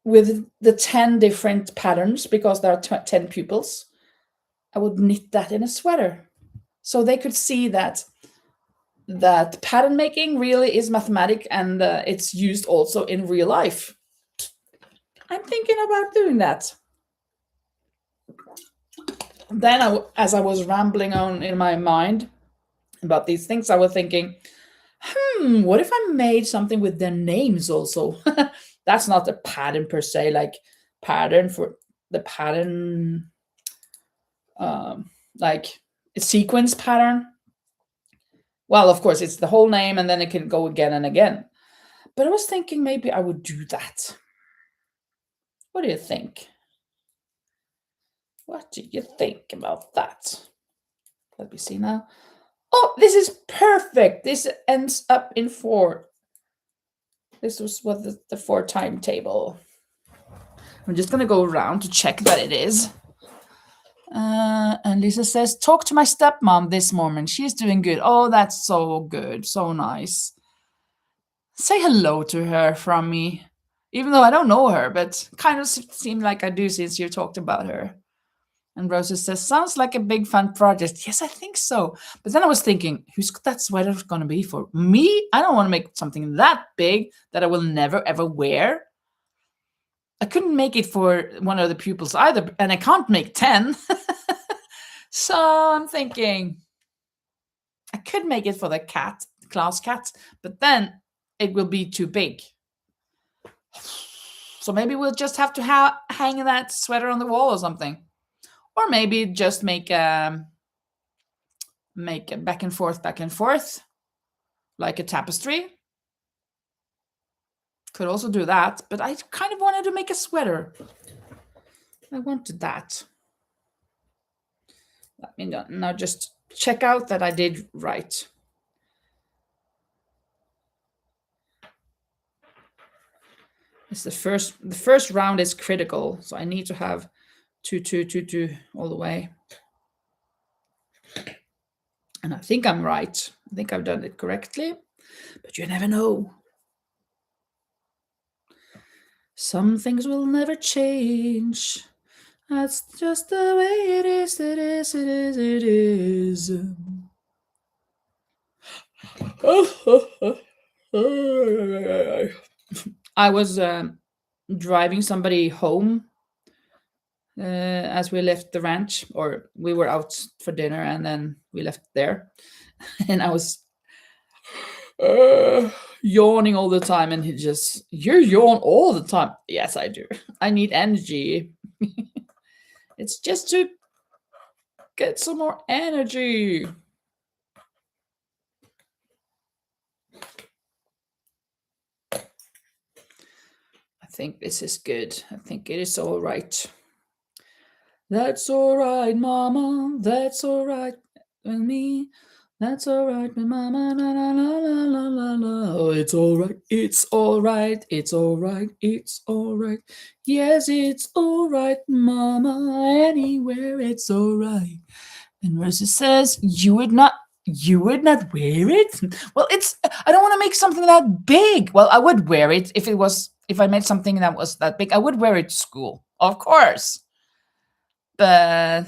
with the 10 different patterns because there are 10 pupils. I would knit that in a sweater so they could see that pattern making really is mathematic, and it's used also in real life. I'm thinking about doing that. Then as I was rambling on in my mind about these things, I was thinking, what if I made something with their names also? That's not a pattern per se, like pattern for the pattern, like a sequence pattern. Well, of course, it's the whole name and then it can go again and again. But I was thinking maybe I would do that. What do you think? What do you think about that? Let me see now. Oh, this is perfect. This ends up in 4. This was what the 4 timetable. I'm just going to go around to check that it is. And Lisa says, talk to my stepmom this morning. She's doing good. Oh, that's so good. So nice. Say hello to her from me. Even though I don't know her, but kind of seemed like I do since you talked about her. And Rosa says, sounds like a big fun project. Yes, I think so. But then I was thinking, who's that sweater going to be for? Me? I don't want to make something that big that I will never, ever wear. I couldn't make it for one of the pupils either, and I can't make 10. So I'm thinking, I could make it for the class cat, but then it will be too big. So maybe we'll just have to hang that sweater on the wall or something. Or maybe just make a back and forth, like a tapestry. Could also do that, but I kind of wanted to make a sweater. I wanted that. Let me now just check out that I did right. It's the first round is critical, so I need to have 2, 2, 2, 2 all the way. And I think I'm right. I think I've done it correctly, but you never know. Some things will never change. That's just the way it is, it is, it is, it is. I was driving somebody home as we left the ranch, or we were out for dinner and then we left there. And I was yawning all the time, and you yawn all the time. Yes, I do. I need energy. It's just to get some more energy. I think this is good. I think it is all right. That's all right, Mama. That's all right with me. That's all right, with Mama. La la la la la la la. Oh, it's all right. It's all right. It's all right. It's all right. Yes, it's all right, Mama. Anywhere, it's all right. And Rosa says, you would not wear it? Well, I don't want to make something that big. Well, I would wear it if I made something that was that big. I would wear it to school, of course. But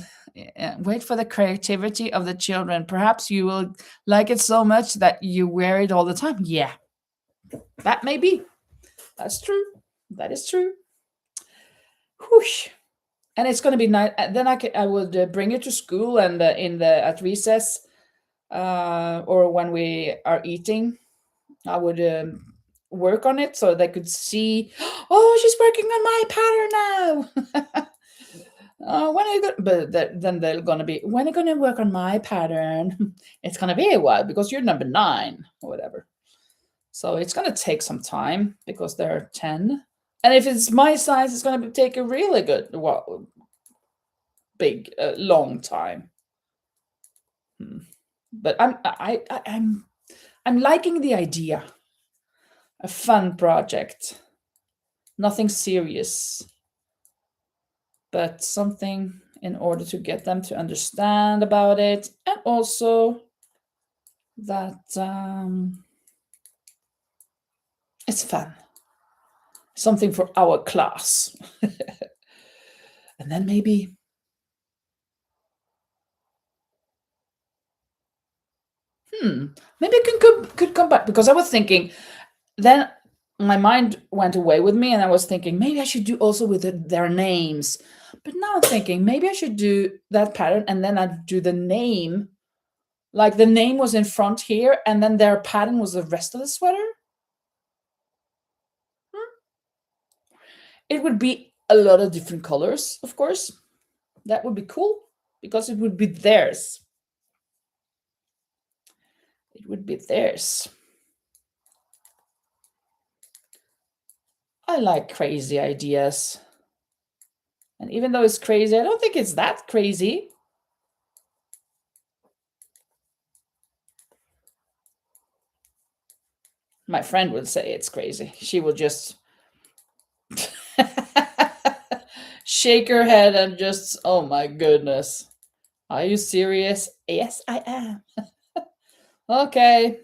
wait for the creativity of the children. Perhaps you will like it so much that you wear it all the time. Yeah, that may be. That's true. That is true. Whoosh. And it's going to be nice. Then I would bring it to school, and at recess, or when we are eating, I would work on it so they could see. Oh, she's working on my pattern now. When are you going? But then they're gonna be. When are you gonna work on my pattern? It's gonna be a while because you're number 9 or whatever. So it's gonna take some time because there are 10. And if it's my size, it's gonna take a really good, well, big, long time. But I'm liking the idea. A fun project. Nothing serious, but something in order to get them to understand about it, and also that it's fun. Something for our class. And then maybe maybe I could come back, because I was thinking, then my mind went away with me, and I was thinking maybe I should do also with their names. But now I'm thinking maybe I should do that pattern, and then I'd do the name, like the name was in front here, and then their pattern was the rest of the sweater. It would be a lot of different colors, of course. That would be cool because it would be theirs. It would be theirs. I like crazy ideas. And even though it's crazy, I don't think it's that crazy. My friend would say it's crazy. She would just shake her head and just, oh my goodness. Are you serious? Yes, I am. Okay.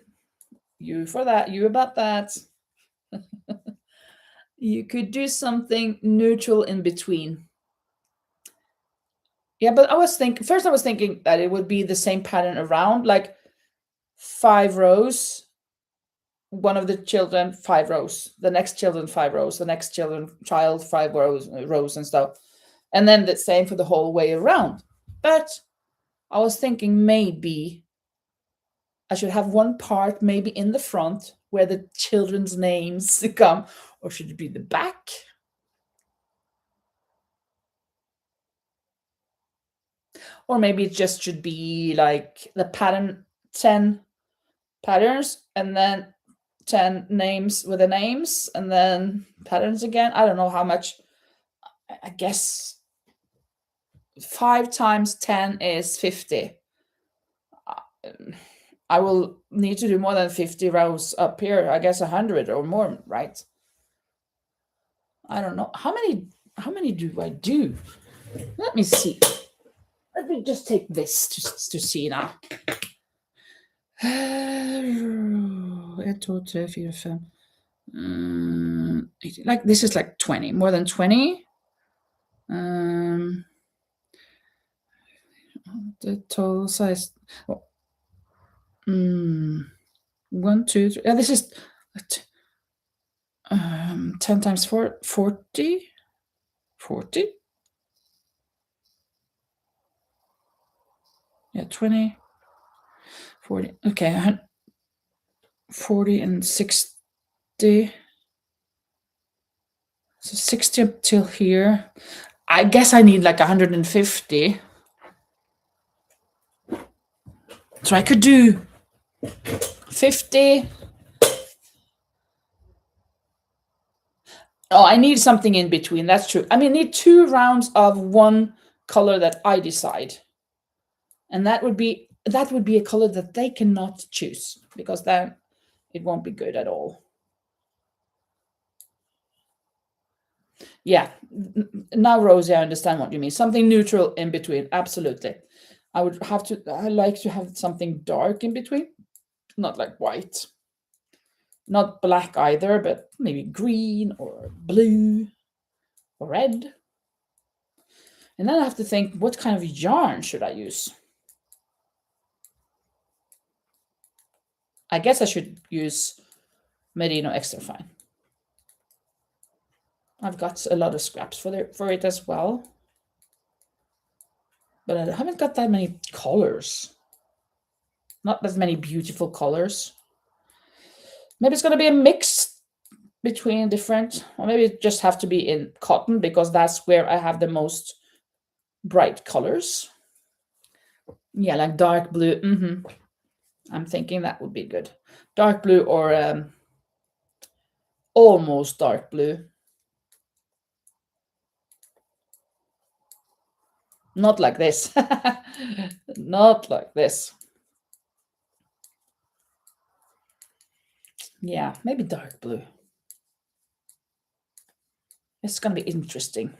You for that. You about that. You could do something neutral in between. Yeah, but I was thinking that it would be the same pattern around, like 5 rows. One of the children 5 rows, the next children 5 rows, the next child 5 rows and stuff, and then the same for the whole way around. But I was thinking maybe I should have one part maybe in the front where the children's names come, or should it be the back? Or maybe it just should be like the pattern, 10 patterns, and then 10 names with the names, and then patterns again. I don't know how much. I guess 5 times 10 is 50. I will need to do more than 50 rows up here. I guess 100 or more, right? I don't know. How many do I do? Let me see. Let me just take this to see now. 1, 2, 3, 4, 5. Like this is like 20, more than 20. The total size. 1, 2, 3. This is 10 times 4, 40. 40. Yeah, 20, 40. Okay, 40 and 60. So 60 up till here. I guess I need like 150. So I could do 50. Oh, I need something in between. That's true. I mean, I need 2 rounds of one color that I decide. And that would be a color that they cannot choose, because then it won't be good at all. Yeah. Now, Rosie, I understand what you mean. Something neutral in between. Absolutely. I like to have something dark in between. Not like white. Not black either, but maybe green or blue or red. And then I have to think, what kind of yarn should I use? I guess I should use Merino Extra Fine. I've got a lot of scraps for it as well. But I haven't got that many colors. Not that many beautiful colors. Maybe it's going to be a mix between different, or maybe it just have to be in cotton, because that's where I have the most bright colors. Yeah, like dark blue. I'm thinking that would be good. Dark blue or almost dark blue. Not like this. Not like this. Yeah, maybe dark blue. It's gonna be interesting.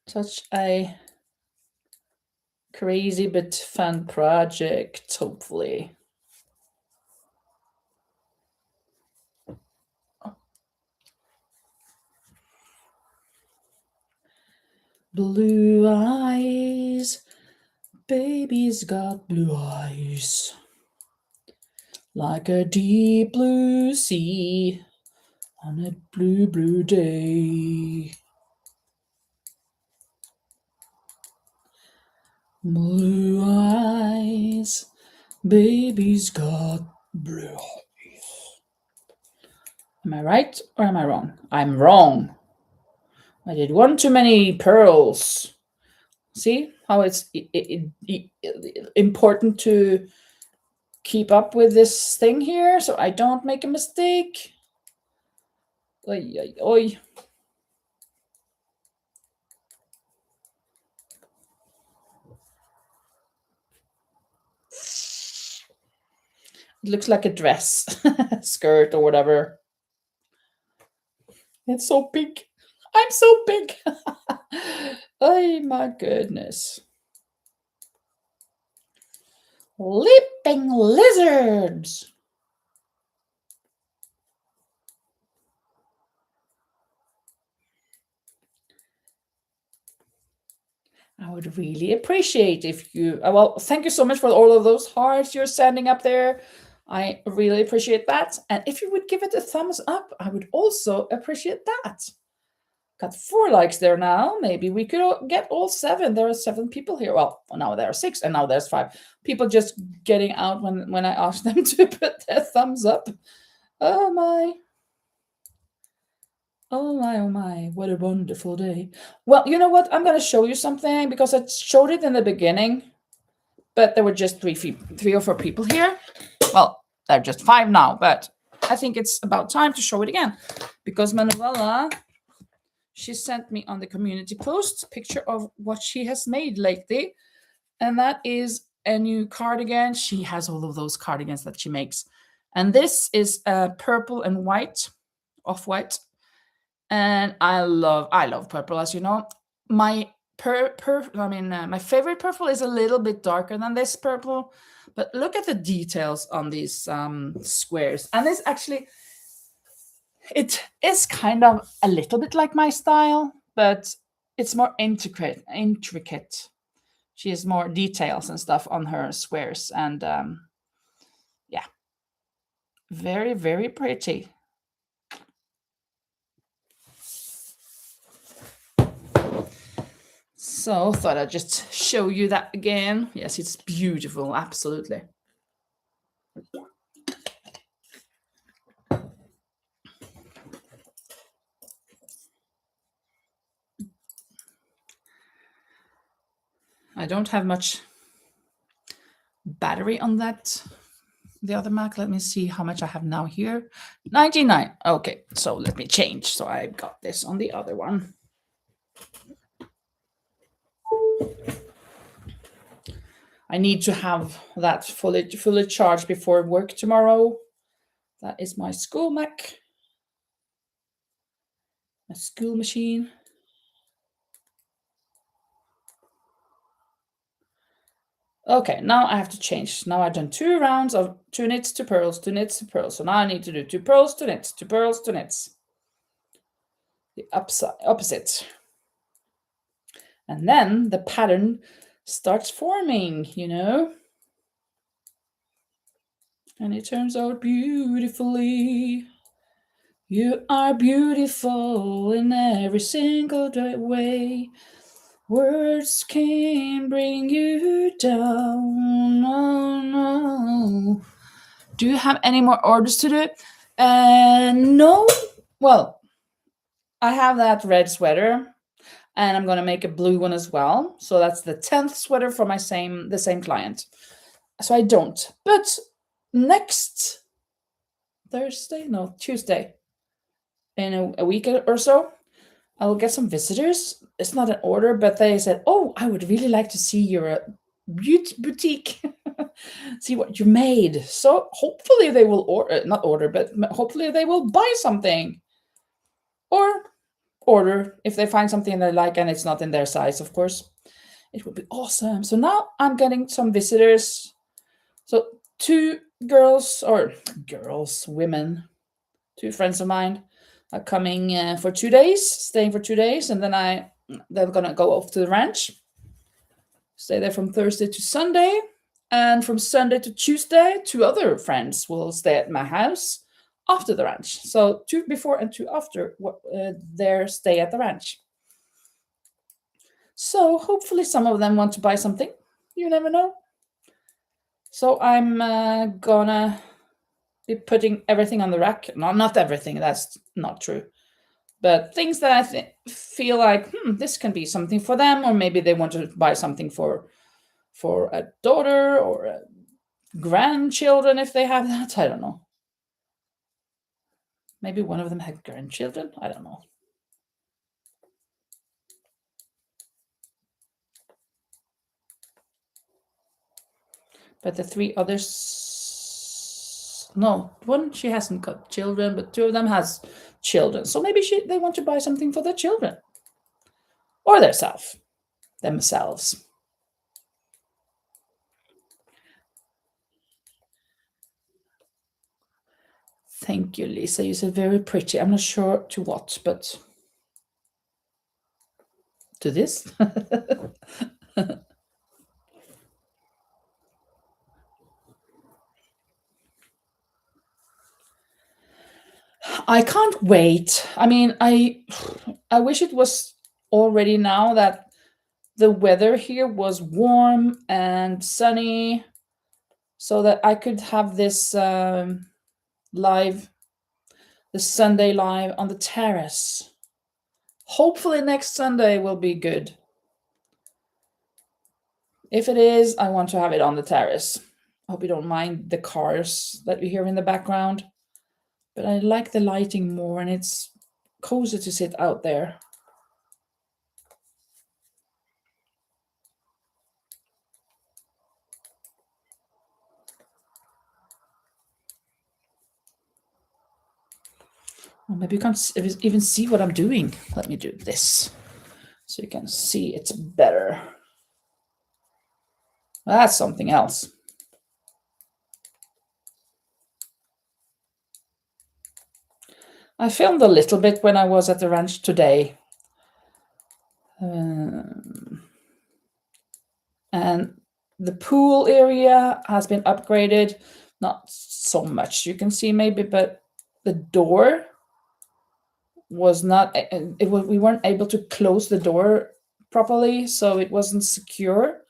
Such a crazy but fun project, hopefully. Blue eyes, baby's got blue eyes, like a deep blue sea on a blue, blue day. Blue eyes, baby's got blue eyes. Am I right or am I wrong? I'm wrong. I did one too many pearls. See how it's important to keep up with this thing here so I don't make a mistake. Oy, oy, oy. It looks like a dress, skirt or whatever. It's so big. I'm so big. Oh my goodness. Leaping lizards. I would really appreciate if you, well, thank you so much for all of those hearts you're sending up there. I really appreciate that. And if you would give it a thumbs up, I would also appreciate that. Got 4 likes there now. Maybe we could get all 7. There are 7 people here. Well, now there are 6 and now there's 5. People just getting out when I asked them to put their thumbs up. Oh my. Oh my, oh my, what a wonderful day. Well, you know what? I'm going to show you something because I showed it in the beginning, but there were just 3 or 4 people here. Well, there are just 5 now, but I think it's about time to show it again because Manuela, she sent me on the community post a picture of what she has made lately, and that is a new cardigan. She has all of those cardigans that she makes, and this is purple and white, off-white. And I love purple, as you know. My my favorite purple is a little bit darker than this purple, but look at the details on these squares. And this actually, it is kind of a little bit like my style, but it's more intricate. She has more details and stuff on her squares, and yeah, very, very pretty. So thought I'd just show you that again. Yes, it's beautiful, absolutely. I don't have much battery on that. The other Mac, let me see how much I have now here. 99. Okay, so let me change. So I got this on the other one. I need to have that fully charged before work tomorrow. That is my school Mac. My school machine. Okay, now I have to change. Now I've done 2 rounds of 2 knits to purls, 2 knits to purls. So now I need to do 2 purls, 2 knits, 2 purls, 2 knits. The opposite. And then the pattern starts forming, you know. And it turns out beautifully. You are beautiful in every single way. Words can bring you down. Oh no. Do you have any more orders to do? No. Well, I have that red sweater. and I'm gonna make a blue one as well. So that's the 10th sweater for the same client. So I don't. But next Tuesday, in a week or so, I will get some visitors. It's not an order, but they said, "Oh, I would really like to see your beauty boutique, see what you made." So hopefully they will not order, but hopefully they will buy something or order if they find something they like and it's not in their size, of course. It would be awesome. So now I'm getting some visitors. So two women, two friends of mine are coming for 2 days, staying for 2 days, and then they're gonna go off to the ranch, stay there from Thursday to Sunday, and from Sunday to Tuesday, two other friends will stay at my house after the ranch. So two before and two after their stay at the ranch. So hopefully some of them want to buy something. You never know. So I'm gonna be putting everything on the rack. No, not everything. That's not true. But things that I feel like this can be something for them, or maybe they want to buy something for a daughter or a grandchildren if they have that. I don't know. Maybe one of them had grandchildren. I don't know. But the three others, no, one she hasn't got children, but two of them has children. So maybe they want to buy something for their children or themselves. Thank you, Lisa. You said very pretty. I'm not sure to what, but to this. I can't wait. I mean, I wish it was already now that the weather here was warm and sunny so that I could have this Sunday live on the terrace. Hopefully next Sunday will be good. If it is, I want to have it on the terrace. I hope you don't mind the cars that you hear in the background. But I like the lighting more, and it's cozy to sit out there. Well, maybe you can't even see what I'm doing. Let me do this so you can see it's better. That's something else. I filmed a little bit when I was at the ranch today. And the pool area has been upgraded. Not so much, you can see maybe, but the door was not, we weren't able to close the door properly, so it wasn't secure.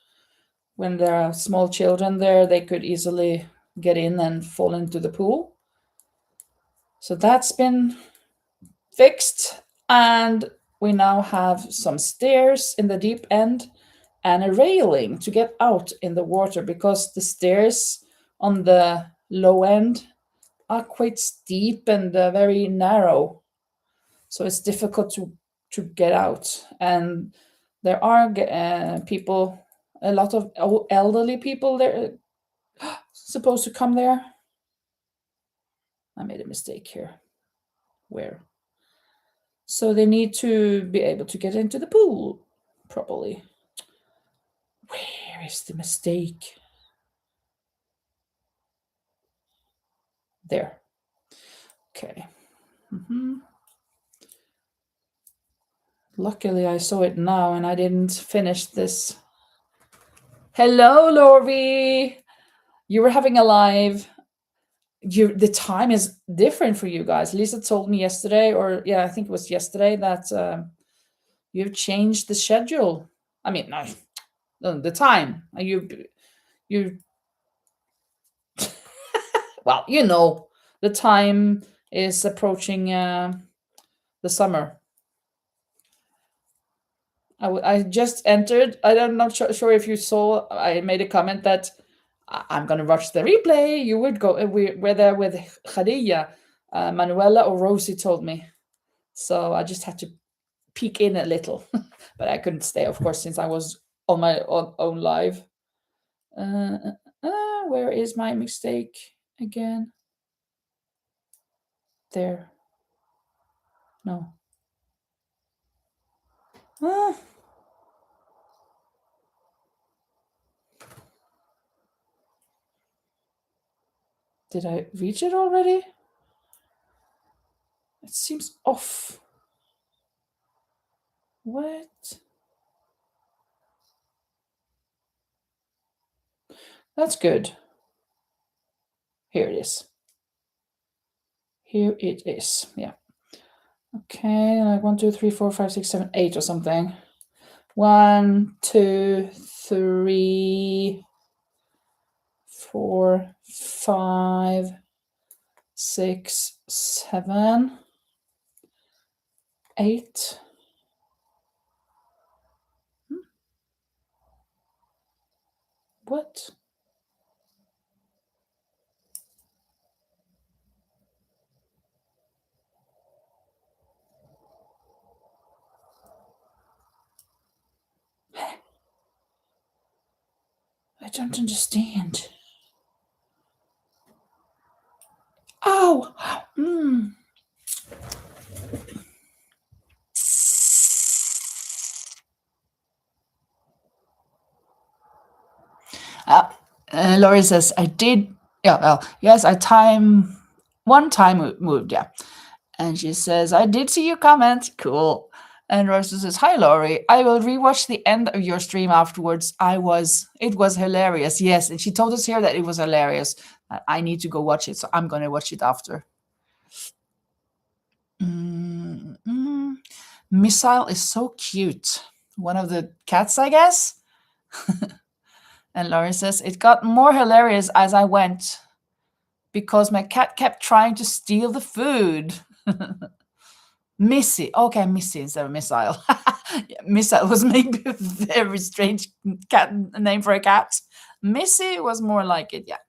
When there are small children there, they could easily get in and fall into the pool. So that's been fixed, and we now have some stairs in the deep end and a railing to get out in the water, because the stairs on the low end are quite steep and very narrow. So it's difficult to get out. And there are people, a lot of elderly people there supposed to come there. I made a mistake here. Where? So they need to be able to get into the pool properly. Where is the mistake? There. Okay. Luckily, I saw it now and I didn't finish this. Hello, Lorby. You were having a live. The time is different for you guys. Lisa told me yesterday, or I think it was yesterday, that you've changed the schedule. I mean, no, the time. You well, the time is approaching the summer. I just entered. I'm not sure if you saw. I made a comment that I'm gonna watch the replay. You would go. We're there with Khadija, Manuela, or Rosie told me. So I just had to peek in a little, but I couldn't stay, of course, since I was on my own live. Where is my mistake again? There. No. Did I reach it already? It seems off. What? That's good. Here it is. Here it is. Yeah. Okay, like 1, 2, 3, 4, 5, 6, 7, 8 or something. 1, 2, 3, 4, 5, 6, 7, 8. What? I don't understand. Oh! Laurie says, I did. Yeah, well, yes, one time moved, yeah. And she says, I did see your comment. Cool. And Rosa says, hi, Laurie. I will rewatch the end of your stream afterwards. It was hilarious. Yes. And she told us here that it was hilarious. I need to go watch it. So I'm going to watch it after. Missile is so cute. One of the cats, I guess. And Laurie says, it got more hilarious as I went because my cat kept trying to steal the food. Missy. Okay, Missy instead of Missile. Missile was maybe a very strange cat name for a cat. Missy was more like it, yeah.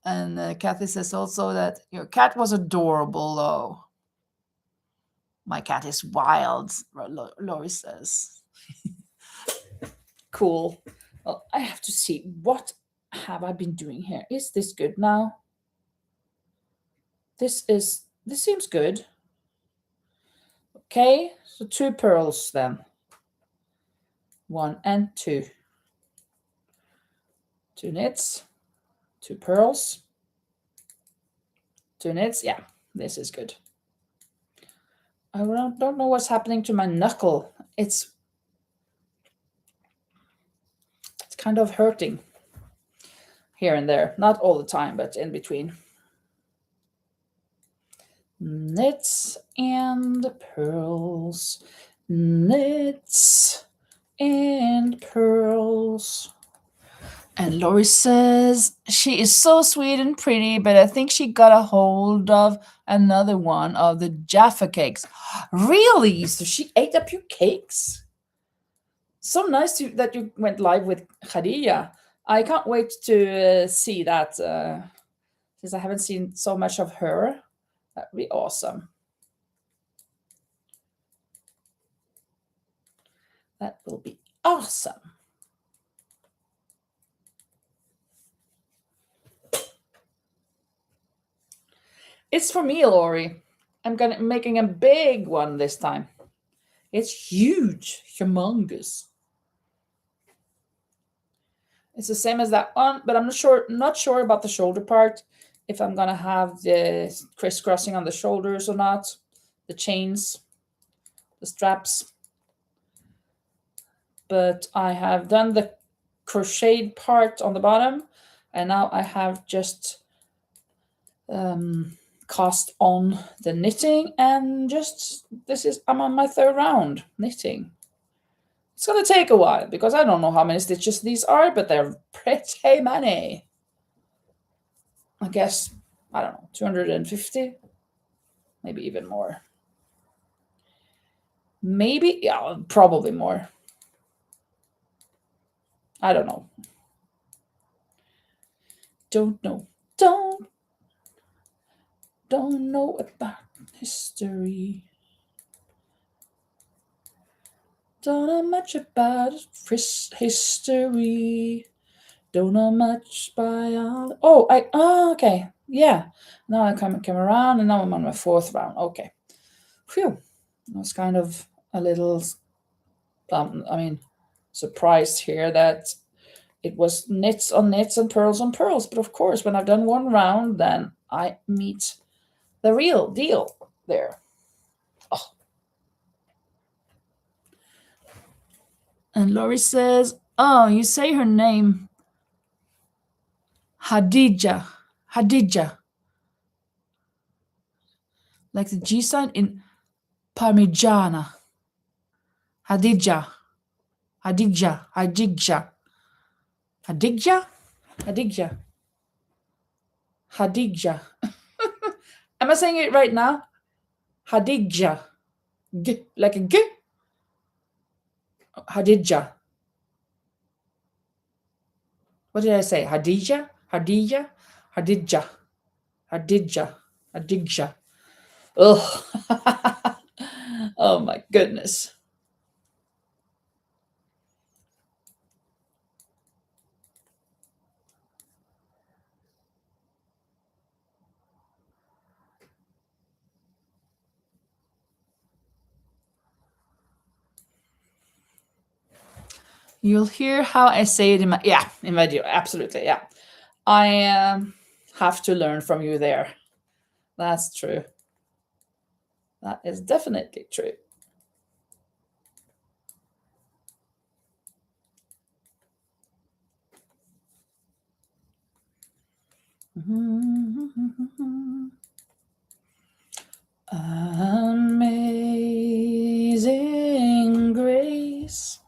And Kathy says also that your cat was adorable, though. My cat is wild, Laurie says. Cool. Well, I have to see, what have I been doing here? Is this good now? This seems good. Okay, so 2 pearls then. 1 and 2. 2 knits, 2 pearls, 2 knits. Yeah, this is good. I don't know what's happening to my knuckle. It's kind of hurting here and there. Not all the time, but in between. Knits and pearls. Knits and pearls. And Laurie says she is so sweet and pretty, but I think she got a hold of another one of the Jaffa cakes. Really? So she ate up your cakes? So nice that you went live with Khadija. I can't wait to see that since I haven't seen so much of her. That'd be awesome. That will be awesome. It's for me, Laurie. I'm making a big one this time. It's huge, humongous. It's the same as that one, but I'm not sure about the shoulder part. If I'm gonna have the crisscrossing on the shoulders or not, the chains, the straps. But I have done the crocheted part on the bottom, and now I have just cast on the knitting, and I'm on my 3rd round knitting. It's gonna take a while because I don't know how many stitches these are, but they're pretty many. I guess, I don't know, 250, maybe even more. Maybe, yeah, probably more. I don't know. Don't know. Don't know about history. Don't know much about history. Don't know much biology. Okay. Yeah. Now I came around and now I'm on my fourth round. Okay. Phew. I was kind of a little, surprised here that it was knits on knits and pearls on pearls. But of course, when I've done one round, then I meet the real deal there. Oh. And Lori says, oh, you say her name. Hadija. Like the G sign in Parmigiana. Hadija. Hadija. Am I saying it right now? Hadija. G, like a G. Hadija. What did I say? Hadija? Hadija. Ugh. Oh my goodness. You'll hear how I say it in my video. Absolutely, yeah. I have to learn from you there. That's true. That is definitely true. Amazing grace,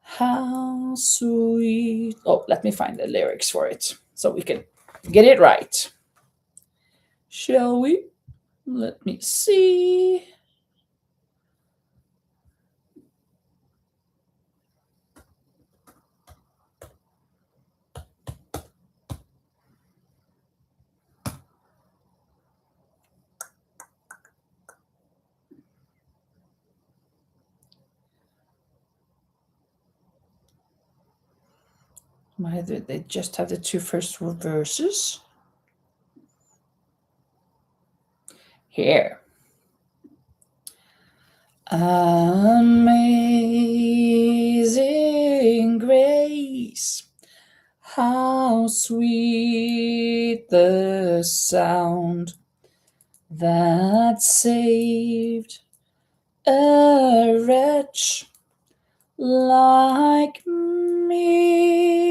how sweet. Oh, let me find the lyrics for it so we can get it right. Shall we? Let me see. They just have the two first verses. Here. Amazing grace, how sweet the sound that saved a wretch like me.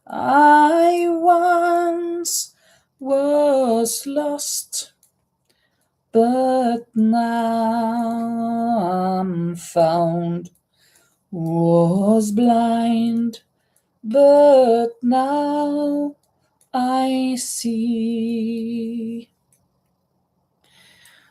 I once was lost, but now I'm found. Was blind, but now I see.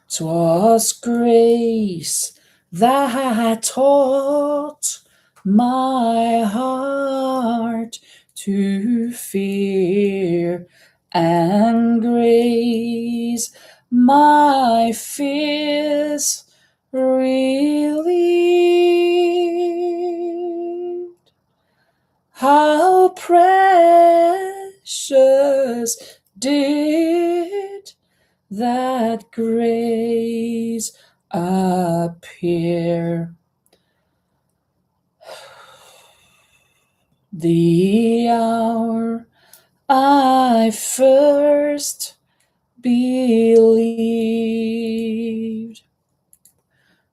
'Twas grace that taught my heart to fear, and grace my fears relieved. How precious did that grace appear. The hour I first believed,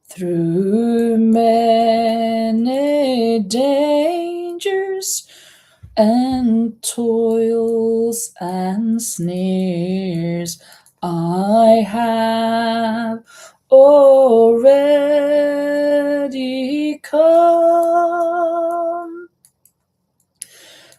through many dangers and toils and snares, I have already come.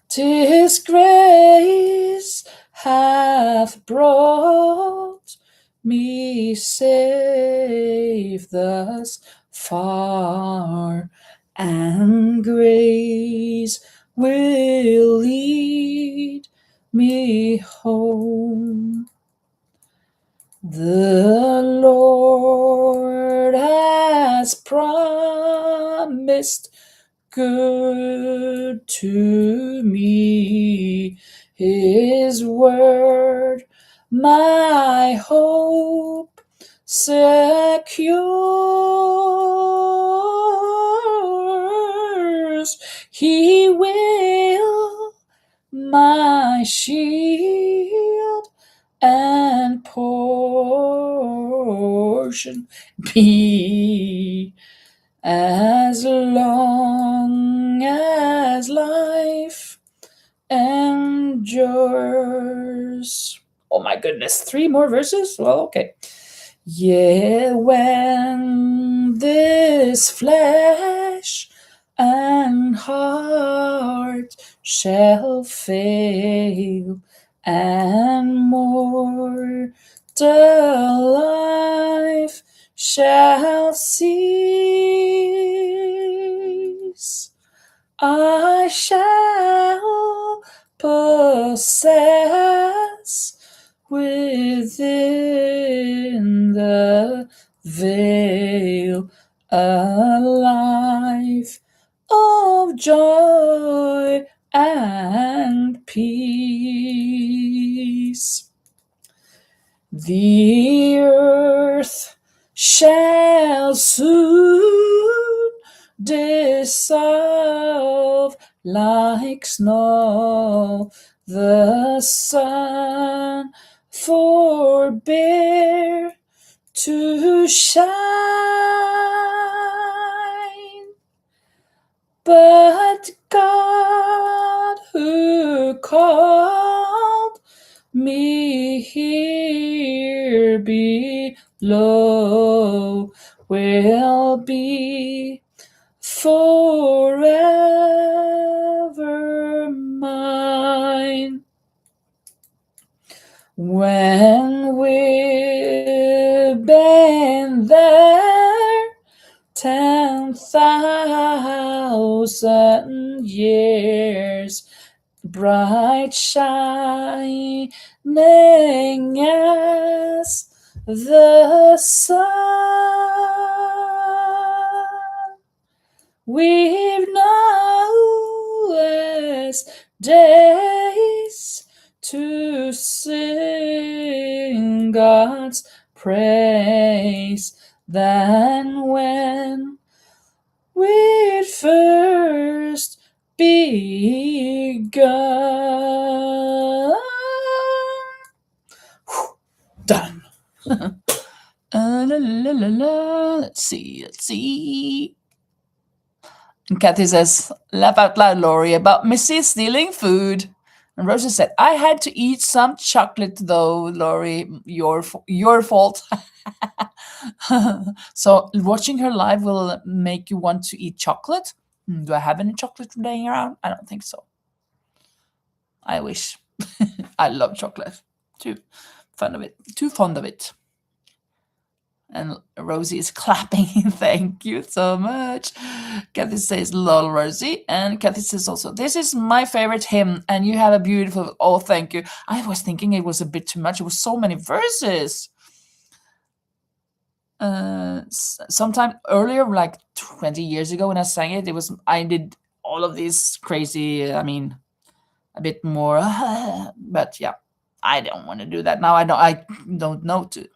'Tis grace hath brought me safe thus far, and grace will lead me home. The Lord has promised good to me. His word, my hope secures. He will my shield and portion be, as long as life endures. Oh my goodness, 3 more verses? Well, okay. Yeah, when this flesh and heart shall fail, and mortal life shall cease, I shall possess within the veil a life of joy and peace. The earth shall soon dissolve like snow, the sun forbear to shine, but God, who called me here below, will be forever mine. When we've been there 10,000 years, bright shining as the sun, we've no less days to sing God's praise than when we'd first begun. Done. La, la, la, la. Let's see. And Kathy says, laugh out loud, Laurie, about Missy stealing food. And Rosa said, I had to eat some chocolate though, Laurie. Your fault. So watching her live will make you want to eat chocolate. Do I have any chocolate laying around? I don't think so. I wish. I love chocolate. Too fond of it. And Rosie is clapping. Thank you so much. Kathy says, lol, Rosie. And Kathy says also, this is my favorite hymn, and you have a beautiful. Oh, thank you. I was thinking it was a bit too much. It was so many verses. Sometime earlier, like 20 years ago, when I sang it, I did all of these crazy. A bit more. But yeah, I don't want to do that now. I don't know to.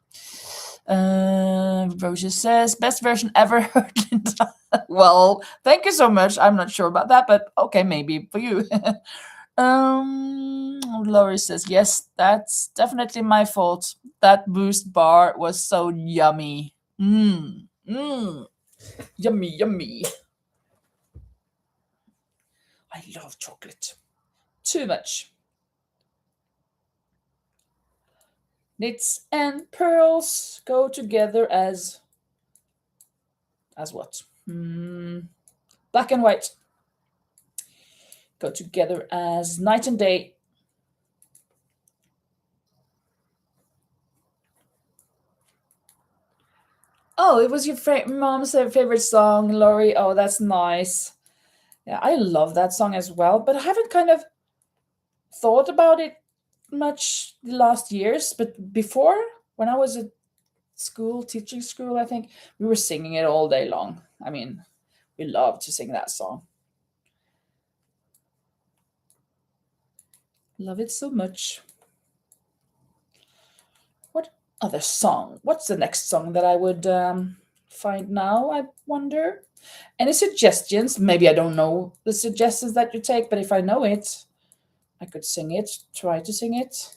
Rosia says, best version ever heard. Well, thank you so much. I'm not sure about that, but okay, maybe for you. Laurie says, yes, that's definitely my fault. That boost bar was so yummy. Yummy. I love chocolate. Too much. Knits and pearls go together as what? Black and white go together as night and day. Oh, it was your mom's favorite song, Lori. Oh, that's nice. Yeah, I love that song as well, but I haven't kind of thought about it much the last years. But before, when I was at school, teaching school, I think we were singing it all day long. I mean, we loved to sing that song. Love it so much. What other song? What's the next song that I would find now? I wonder. Any suggestions? Maybe I don't know the suggestions that you take, but if I know it, I could sing it, try to sing it.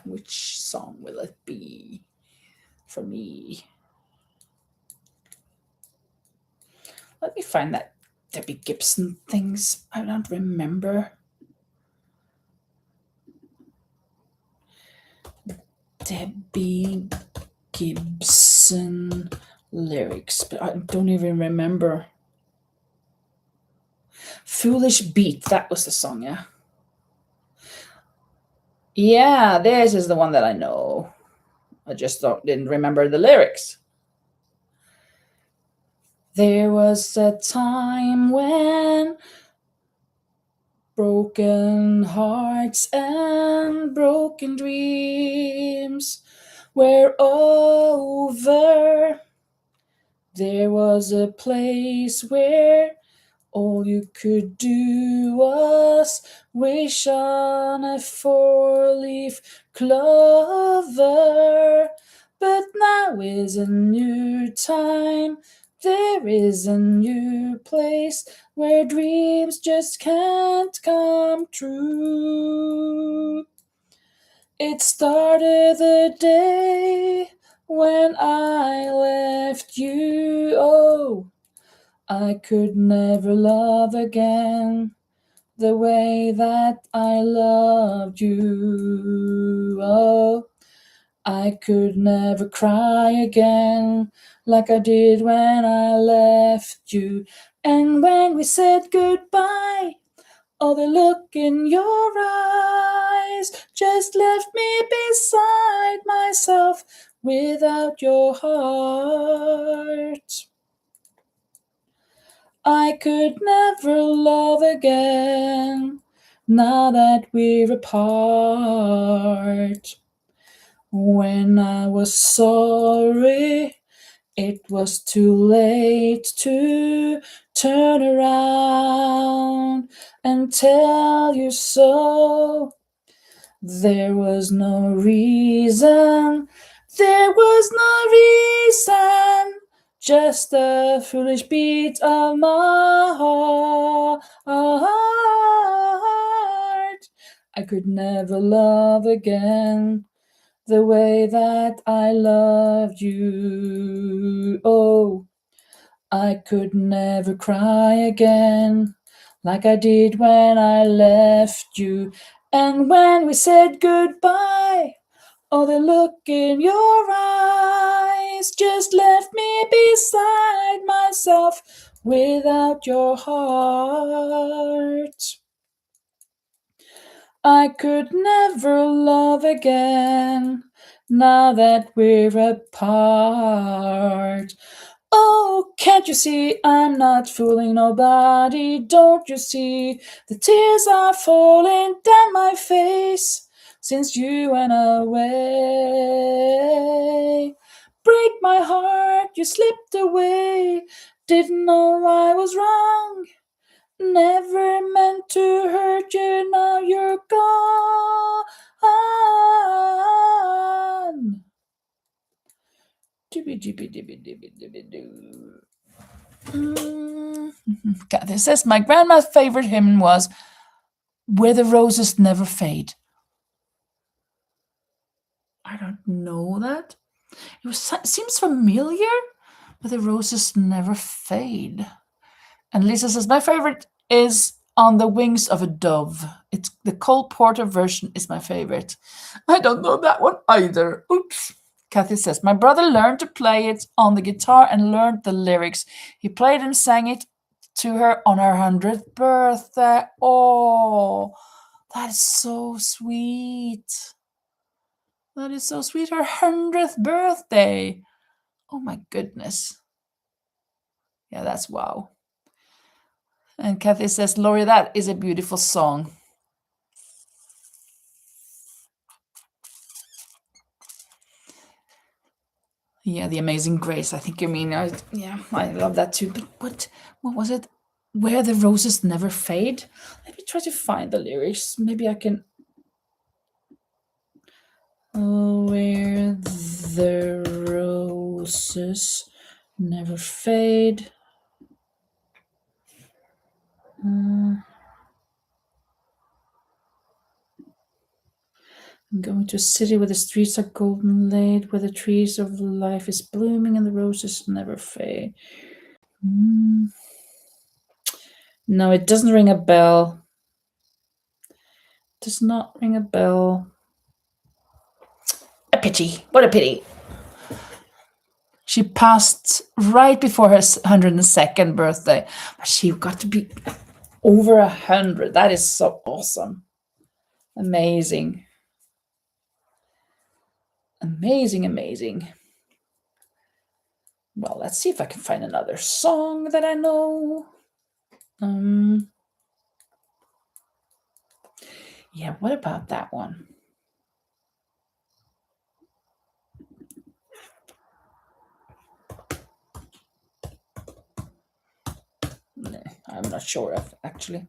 Which song will it be for me? Let me find that Debbie Gibson things. I don't remember. Debbie Gibson lyrics, but I don't even remember. Foolish Beat, that was the song, yeah. Yeah, this is the one that I know. I just didn't remember the lyrics. There was a time when broken hearts and broken dreams were over. There was a place where all you could do was wish on a four-leaf clover. But now is a new time. There is a new place where dreams just can't come true. It started the day when I left you. Oh, I could never love again the way that I loved you. Oh, I could never cry again like I did when I left you. And when we said goodbye, all the look in your eyes just left me beside myself without your heart. I could never love again now that we're apart. When I was sorry, it was too late to turn around and tell you so. There was no reason, just a foolish beat of my heart. I could never love again the way that I loved you. Oh, I could never cry again like I did when I left you. And when we said goodbye, oh, the look in your eyes just left me beside myself without your heart. I could never love again now that we're apart. Oh, can't you see I'm not fooling nobody? Don't you see the tears are falling down my face since you went away? Break my heart, you slipped away. Didn't know I was wrong. Never meant to hurt you, now you're gone. This says my grandma's favorite hymn was "Where the Roses Never Fade." I don't know that. Seems familiar. "Where the Roses Never Fade." And Lisa says my favorite is "On the Wings of a Dove." It's the Cole Porter version is my favorite. I don't know that one either. Oops. Kathy says, my brother learned to play it on the guitar and learned the lyrics. He played and sang it to her on her 100th birthday. Oh, That is so sweet. That is so sweet. Her 100th birthday. Oh my goodness. Yeah, that's wow. And Kathy says, Lori, that is a beautiful song. Yeah, The Amazing Grace. I think you mean. Yeah, I love that too. But what was it? Where the roses never fade. Let me try to find the lyrics. Maybe I can. Oh, where the roses never fade. I'm going to a city where the streets are golden laid, where the trees of life is blooming and the roses never fade. No, it doesn't ring a bell. Does not ring a bell. A pity. What a pity. She passed right before her 102nd birthday. But she got to be over 100. That is so awesome. Amazing. Amazing, amazing. Well, let's see if I can find another song that I know. Yeah, what about that one? I'm not sure of, actually.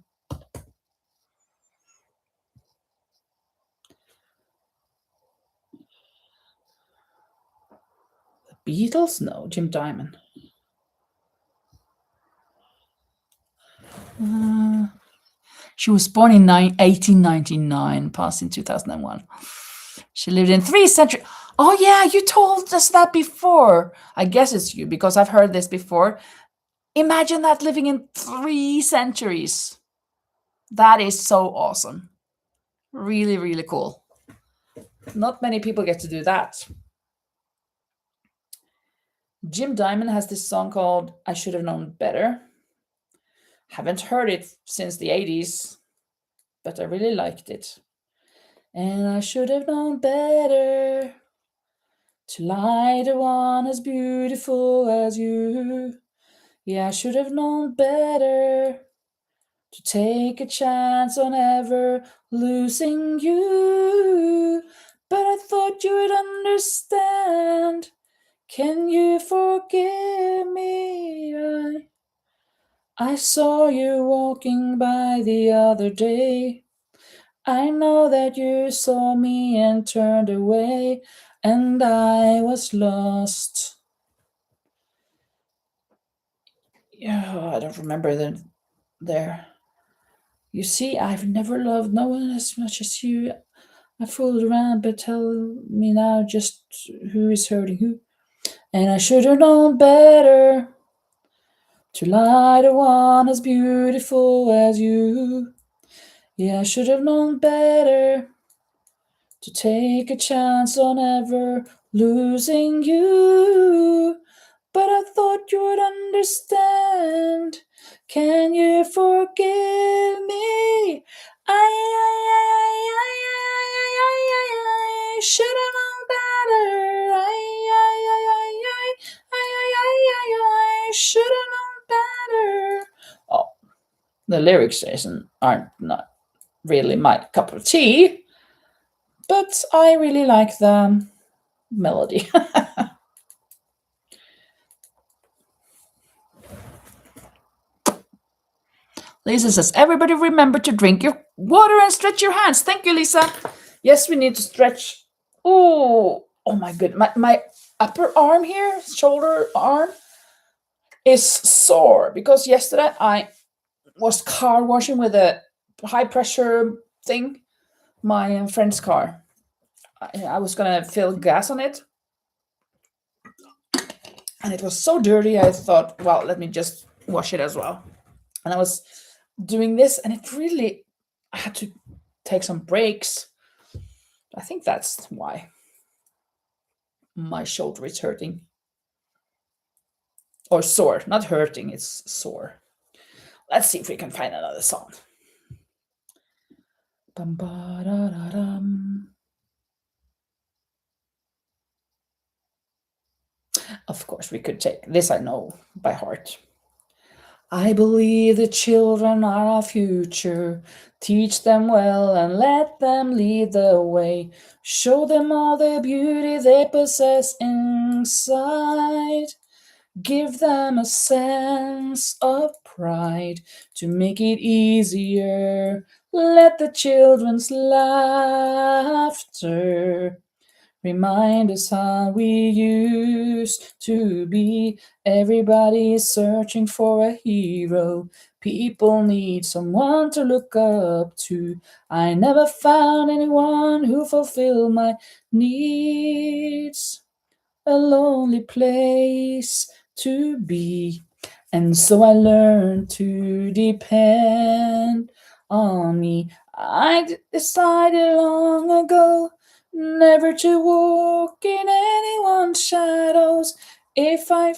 The Beatles? No, Jim Diamond. She was born in 1899, passed in 2001. She lived in 3 centuries. Oh, yeah, you told us that before. I guess it's you, because I've heard this before. Imagine that, living in 3 centuries. That is so awesome. Really, really cool. Not many people get to do that. Jim Diamond has this song called I Should Have Known Better. Haven't heard it since the 80s, but I really liked it. And I should have known better to lie to one as beautiful as you. Yeah, I should have known better to take a chance on ever losing you. But I thought you would understand. Can you forgive me? I saw you walking by the other day. I know that you saw me and turned away, and I was lost. Yeah, I don't remember there. You see, I've never loved no one as much as you. I fooled around, but tell me now just who is hurting who. And I should have known better to lie to one as beautiful as you. Yeah, I should have known better to take a chance on ever losing you. But I thought you would understand. Can you forgive me? I should have known better. I should have known better. Oh, the lyrics aren't not really my cup of tea, but I really like the melody. Lisa says, everybody remember to drink your water and stretch your hands. Thank you, Lisa. Yes, we need to stretch. Oh my goodness. My upper arm here, shoulder arm, is sore because yesterday I was car washing with a high pressure thing, my friend's car. I was going to fill gas on it. And it was so dirty, I thought, well, let me just wash it as well. And I was doing this, and it really, I had to take some breaks. I think that's why my shoulder is hurting. Or sore, not hurting, it's sore. Let's see if we can find another song. Bum-ba-da-da-dum. Of course, we could take this, I know by heart. I believe the children are our future. Teach them well and let them lead the way. Show them all the beauty they possess inside. Give them a sense of pride to make it easier. Let the children's laughter remind us how we used to be. Everybody is searching for a hero. People need someone to look up to. I never found anyone who fulfilled my needs. A lonely place to be. And so I learned to depend on me. I decided long ago never to walk in anyone's shadows. If I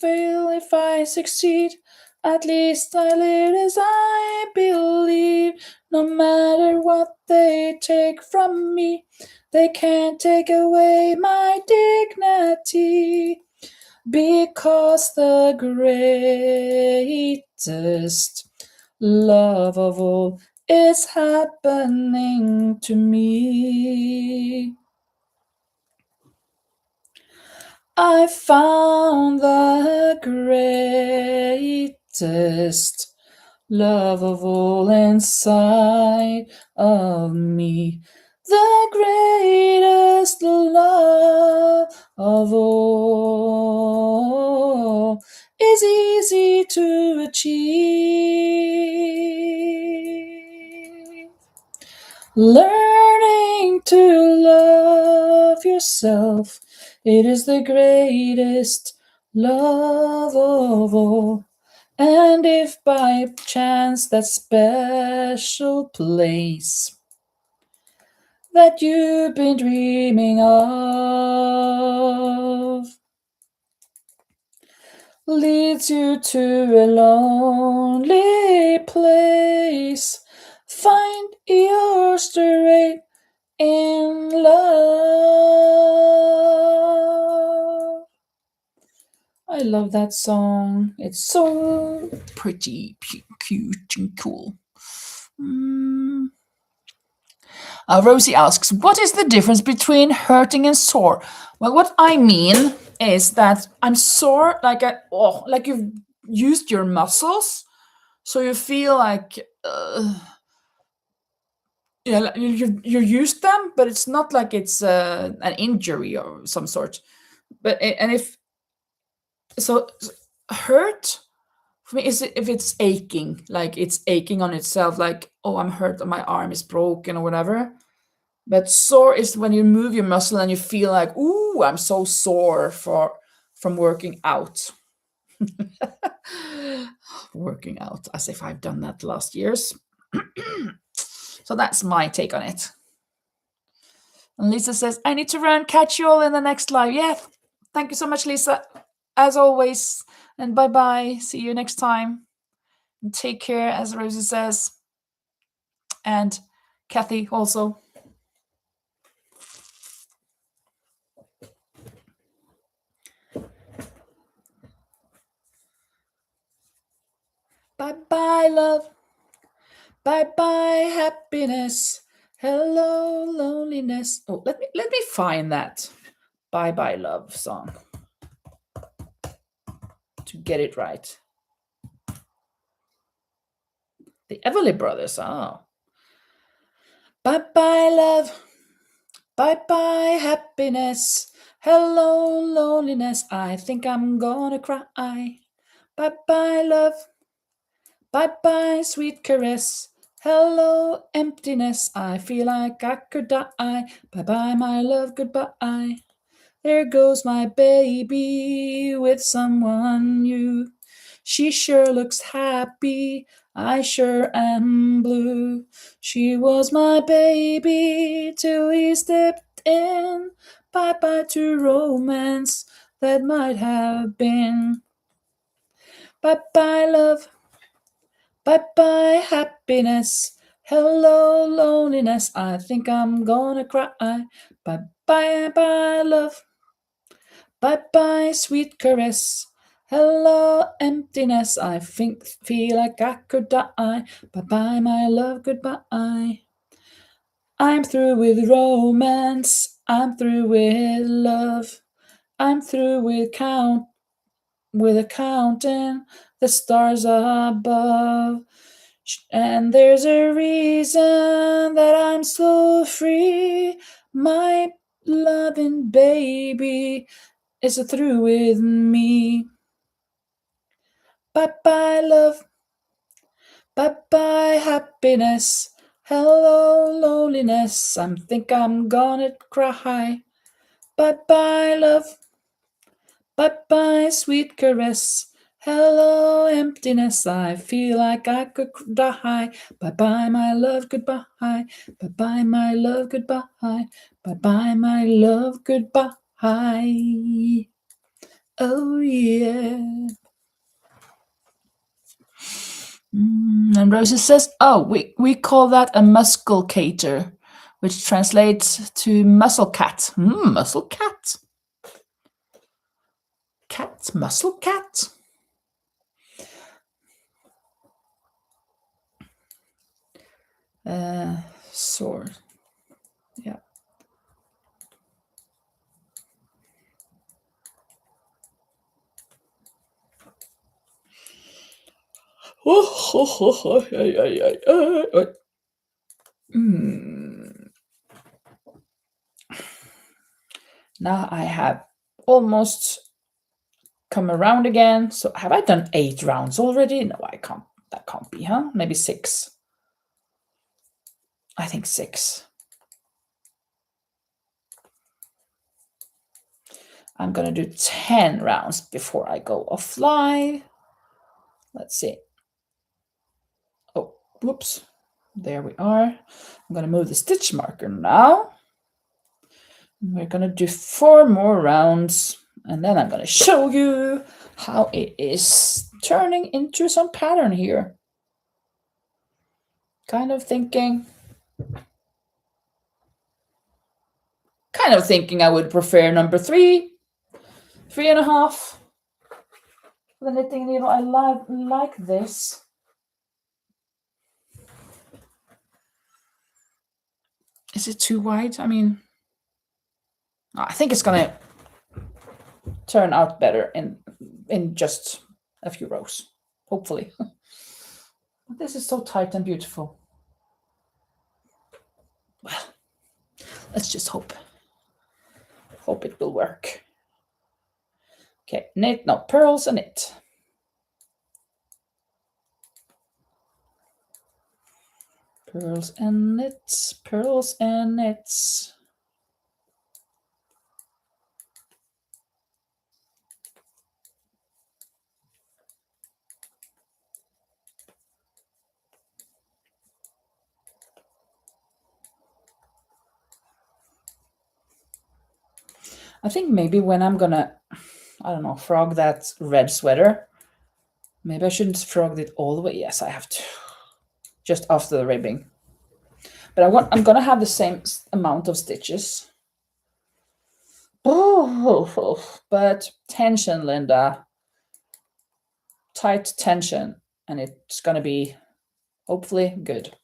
fail, if I succeed, at least I live as I believe. No matter what they take from me, they can't take away my dignity. Because the greatest love of all is happening to me. I found the greatest love of all inside of me. The greatest love of all is easy to achieve. Learning to love yourself, it is the greatest love of all. And if by chance that special place that you've been dreaming of leads you to a lonely place, find your strength in love. I love that song. It's so pretty, cute, and cool. Rosie asks, what is the difference between hurting and sore? Well, what I mean is that I'm sore, like you've used your muscles, so you feel like you used them, but it's not like it's an injury or some sort. But and if so, hurt for me is if it's aching, like it's aching on itself, like, oh, I'm hurt, my arm is broken or whatever. But sore is when you move your muscle and you feel like, ooh, I'm so sore from working out. Working out, as if I've done that the last years. So that's my take on it. And Lisa says, I need to run, catch you all in the next live. Yeah, thank you so much, Lisa, as always. And bye-bye. See you next time. And take care, as Rosie says. And Kathy also. Bye-bye, love. Bye-bye, happiness. Hello, loneliness. Oh, let me find that Bye-bye, love song to get it right. The Everly Brothers. Oh. Bye-bye, love. Bye-bye, happiness. Hello, loneliness. I think I'm gonna cry. Bye-bye, love. Bye-bye, sweet caress. Hello, emptiness. I feel like I could die. Bye-bye, my love, goodbye. There goes my baby with someone new. She sure looks happy. I sure am blue. She was my baby till we stepped in. Bye-bye to romance that might have been. Bye-bye, love. Bye-bye, happiness. Hello, loneliness, I think I'm gonna cry. Bye bye, bye, love. Bye bye, sweet caress. Hello, emptiness, I feel like I could die. Bye bye, my love, goodbye. I'm through with romance, I'm through with love. I'm through with counting the stars above. And there's a reason that I'm so free. My loving baby is through with me. Bye bye, love. Bye bye, happiness. Hello, loneliness. I think I'm gonna cry. Bye bye, love. Bye bye, sweet caress. Hello, emptiness. I feel like I could die. Bye bye, my love, goodbye. Bye bye, my love, goodbye. Bye bye, my love, goodbye. Oh, yeah. And Rosie says, oh, we call that a musculcator, which translates to muscle cat. Muscle cat. Cat, muscle cat. Sword. Yeah. Now I have almost come around again. So have I done 8 rounds already? No, I can't. That can't be, huh? Maybe 6. I think 6. I'm gonna do 10 rounds before I go offline. Let's see. Oh, whoops. There we are. I'm gonna move the stitch marker now. We're gonna do 4 more rounds, and then I'm gonna show you how it is turning into some pattern here. Kind of thinking I would prefer number 3, 3.5. The knitting needle, I like this. Is it too wide? I mean, I think it's gonna turn out better in just a few rows, hopefully. But this is so tight and beautiful. Well, let's just hope it will work. Okay, knit, no, purls and knit. Purls and knits, purls and knits. I think maybe when I'm gonna, I don't know, frog that red sweater, maybe I shouldn't frog it all the way. Yes, I have to. Just after the ribbing. But I'm gonna have the same amount of stitches. Oh, but tension, Linda. Tight tension, and it's gonna be hopefully good.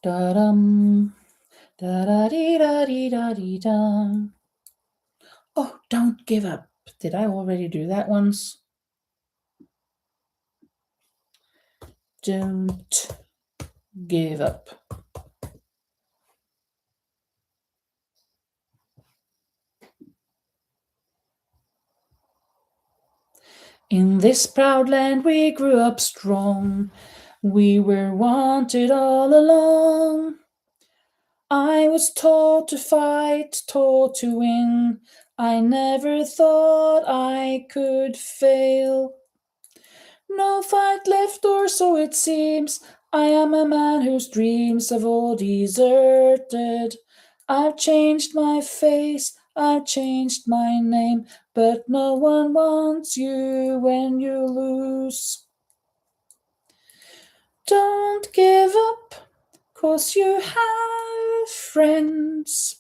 Da-dum, da-da-dee-da-dee-da-dee-da. Oh, don't give up. Did I already do that once? Don't give up. In this proud land we grew up strong. We were wanted all along. I was taught to fight, taught to win. I never thought I could fail. No fight left, or so it seems. I am a man whose dreams have all deserted. I've changed my face, I've changed my name, but no one wants you when you lose. Don't give up, 'cause you have friends.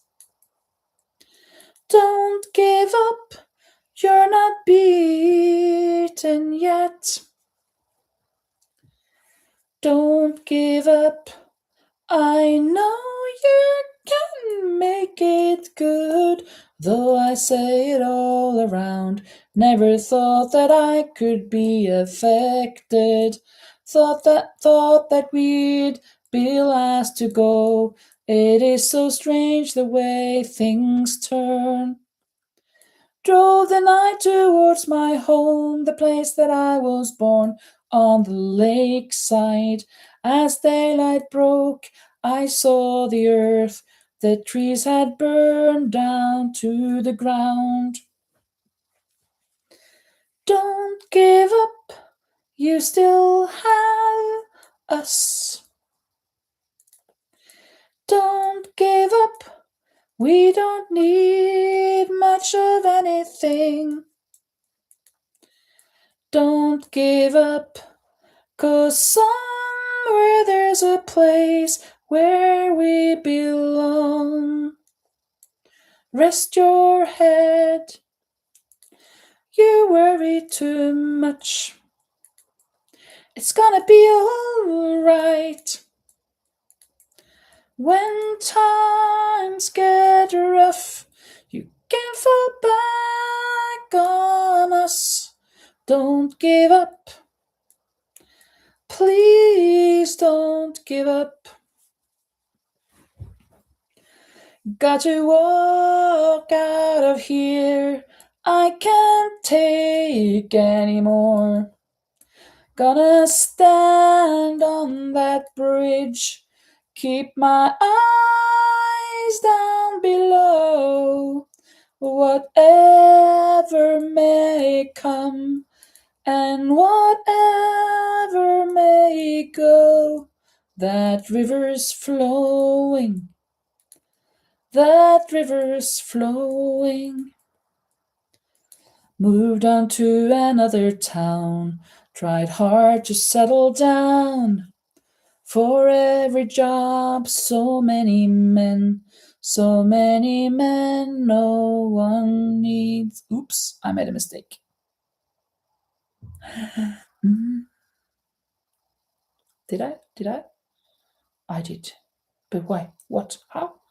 Don't give up, you're not beaten yet. Don't give up, I know you can make it good. Though I say it all around, never thought that I could be affected. Thought that we'd be last to go. It is so strange the way things turn. Drove the night towards my home, the place that I was born, on the lakeside. As daylight broke, I saw the earth. The trees had burned down to the ground. Don't give up, you still have us. Don't give up, we don't need much of anything. Don't give up, 'cause somewhere there's a place where we belong. Rest your head, you worry too much. It's gonna be alright. When times get rough, you can fall back on us. Don't give up. Please don't give up. Got to walk out of here. I can't take anymore. Gonna stand on that bridge. Keep my eyes down below. Whatever may come and whatever may go, that river's flowing. That river's flowing. Moved on to another town, tried hard to settle down. For every job, so many men, no one needs. Oops, I made a mistake. Did I? I did. But why? What? How?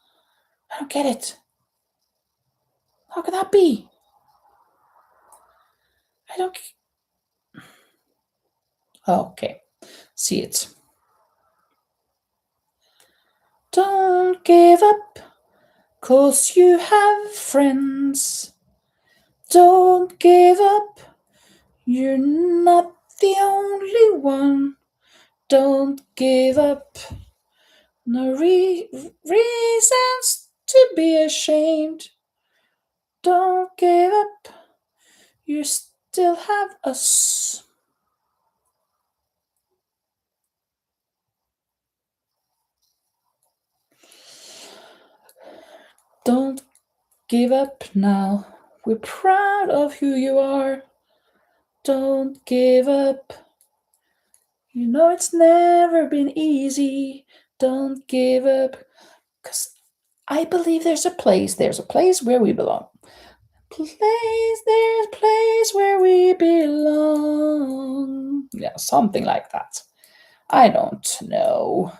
I don't get it. How could that be? I don't. Okay, see it. Don't give up, 'cause you have friends. Don't give up, you're not the only one. Don't give up, no reasons to be ashamed. Don't give up, you still have us. Don't give up now, we're proud of who you are. Don't give up, you know it's never been easy. Don't give up, 'cause I believe there's a place where we belong. There's a place where we belong. Yeah, something like that. I don't know.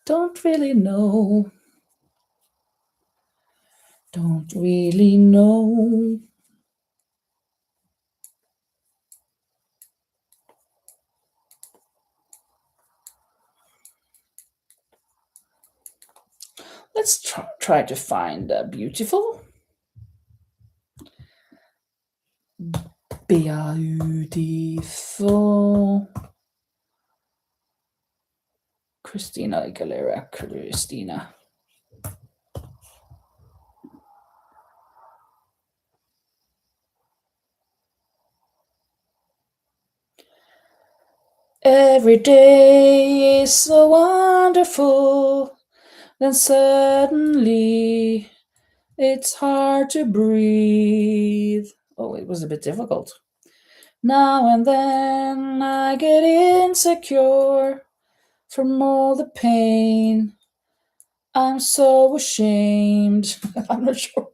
Don't really know. Don't really know. Let's try to find a beautiful Beautiful. Christina Aguilera, Christina. Every day is so wonderful, then suddenly it's hard to breathe. Oh, it was a bit difficult. Now and then I get insecure from all the pain. I'm so ashamed. I'm not sure.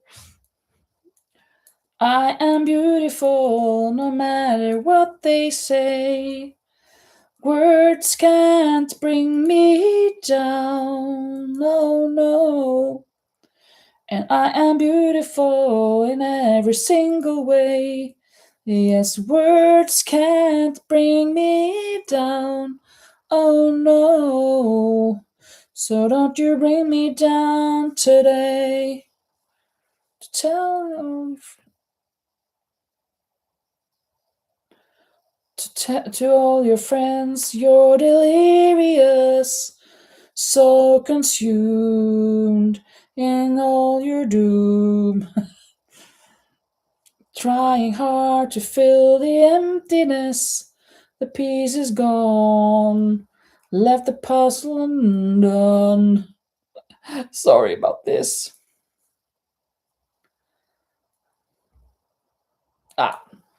I am beautiful no matter what they say. Words can't bring me down, no, no. And I am beautiful in every single way. Yes, words can't bring me down, oh no. So don't you bring me down today. To tell to all your friends you're delirious, so consumed in all your doom, trying hard to fill the emptiness. The piece is gone, left the puzzle undone. Sorry about this.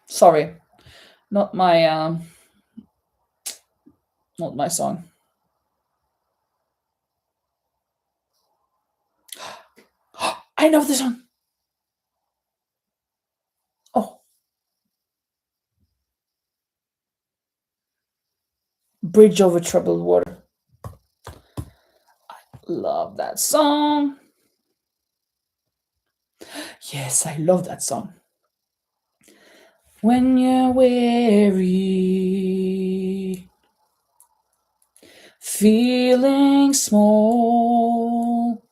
Sorry, not my song. I know this one. Oh, Bridge Over Troubled Water. Love that song. Yes, I love that song. When you're weary, feeling small,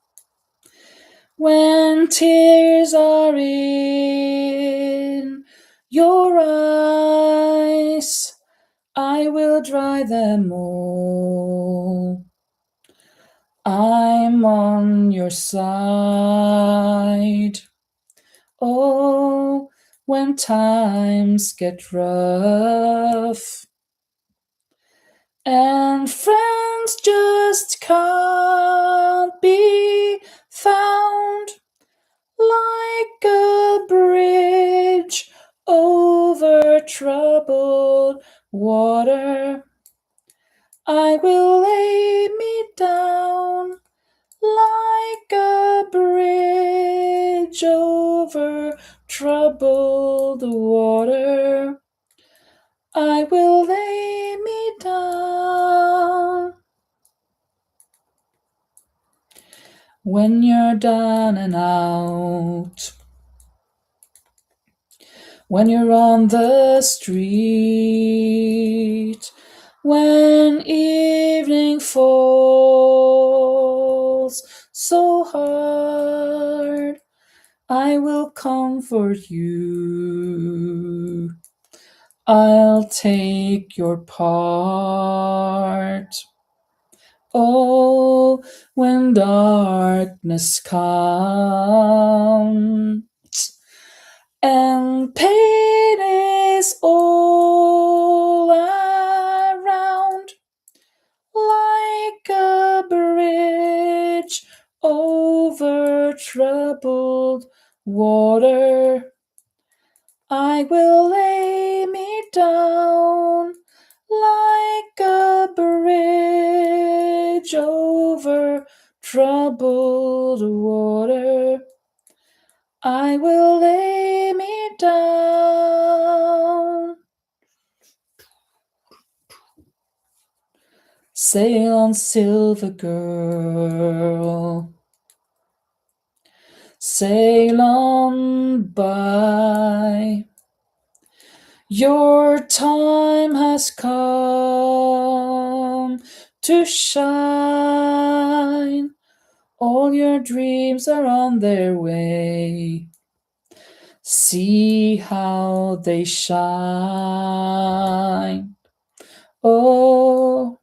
when tears are in your eyes, I will dry them all. I'm on your side. Oh, when times get rough and friends just can't be found, like a bridge over troubled water, I will lay me down like a bridge over troubled water. I will lay me down. When you're down and out, when you're on the street, when evening falls so hard, I will comfort you. I'll take your part. Oh, when darkness comes and pain is all around, like a bridge over troubled water, I will lay me down like a bridge over troubled water. I will lay me down. Sail on, silver girl. Sail on by. Your time has come to shine. All your dreams are on their way. See how they shine. Oh,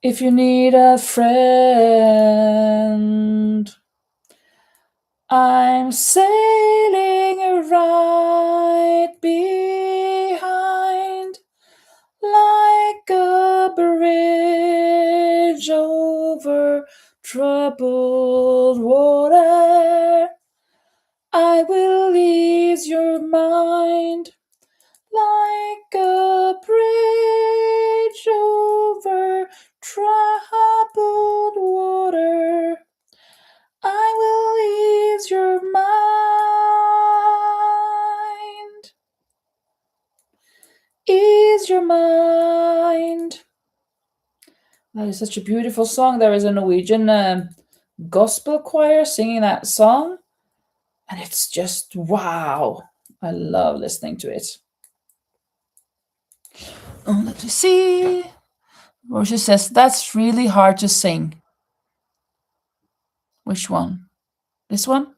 if you need a friend, I'm sailing right behind, like a bridge over troubled water. I will ease your mind, like a bridge over troubled water. I will ease your mind. Ease your mind. That is such a beautiful song. There is a Norwegian gospel choir singing that song, and it's just wow. I love listening to it. Oh, let me see. Rosie says, that's really hard to sing. Which one? This one?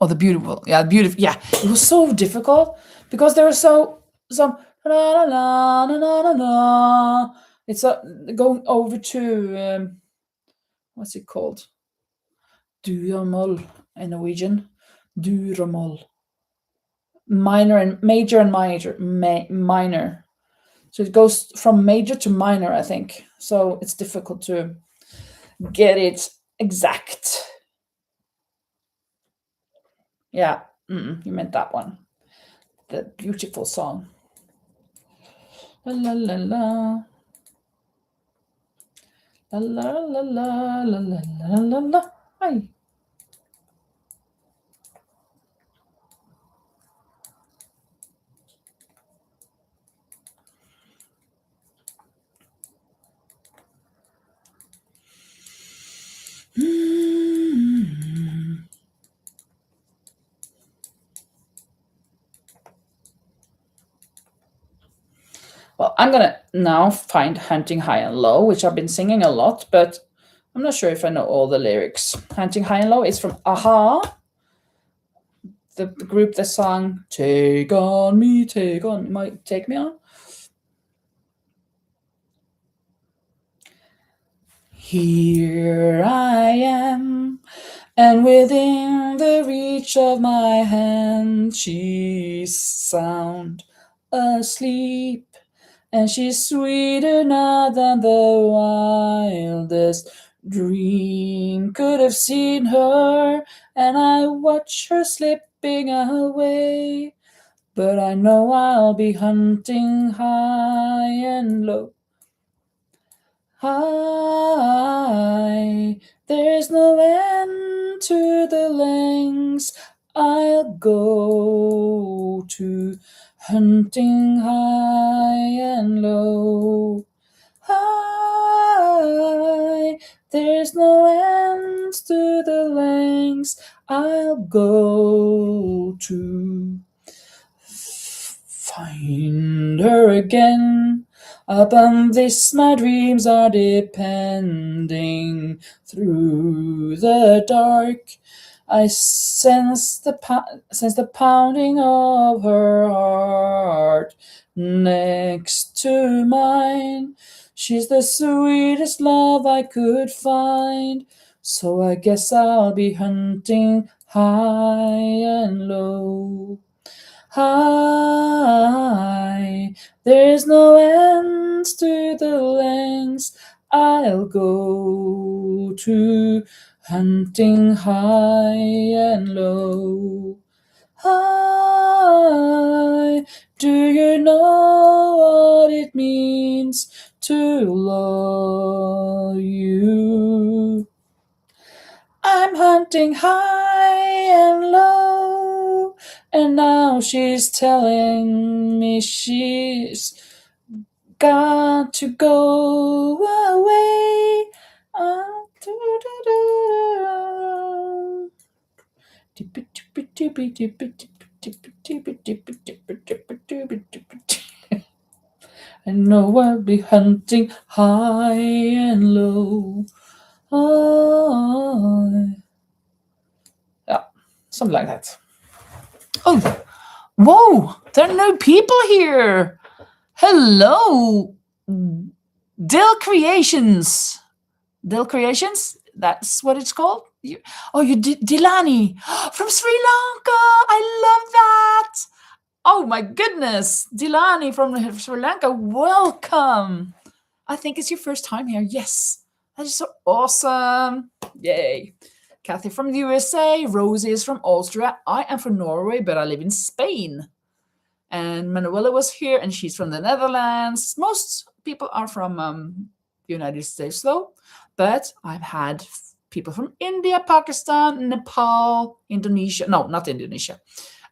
Oh, the beautiful. Yeah, beautiful. Yeah, it was so difficult because there are some la la la la la la. It's going over to what's it called? Duramol in Norwegian. Duramol. Minor and major and minor. So it goes from major to minor, I think. So it's difficult to get it exact. Yeah, you meant that one. The beautiful song. La la la la. La la la la la la la la la. Hi. Well, I'm gonna now find Hunting High and Low, which I've been singing a lot, but I'm not sure if I know all the lyrics. Hunting High and Low is from Aha, the group that sang Take On Me, Take On Me, Take Me On. Here I am, and within the reach of my hand, she's sound asleep. And she's sweeter now than the wildest dream could have seen her. And I watch her slipping away, but I know I'll be hunting high and low. High, there's no end to the lengths I'll go to, hunting high and low. High, there's no end to the lengths I'll go to. Find her again. Upon this my dreams are depending. Through the dark I sense the pounding of her heart next to mine. She's the sweetest love I could find, so I guess I'll be hunting high and low. High, there's no end to the lengths I'll go to, hunting high and low. High, do you know what it means to love you? I'm hunting high and low, and now she's telling me she's got to go away. I know I'll be hunting high and low. Oh, yeah, something like that. Oh, whoa! There are no people here. Hello, Dill Creations. Dill Creations. That's what it's called. You Dilani from Sri Lanka. I love that. Oh my goodness, Dilani from Sri Lanka. Welcome. I think it's your first time here. Yes, that is so awesome. Yay. Kathy from the USA. Rosie is from Austria. I am from Norway, but I live in Spain. And Manuela was here, and she's from the Netherlands. Most people are from the United States, though. But I've had people from India, Pakistan, Nepal, Indonesia. No, not Indonesia.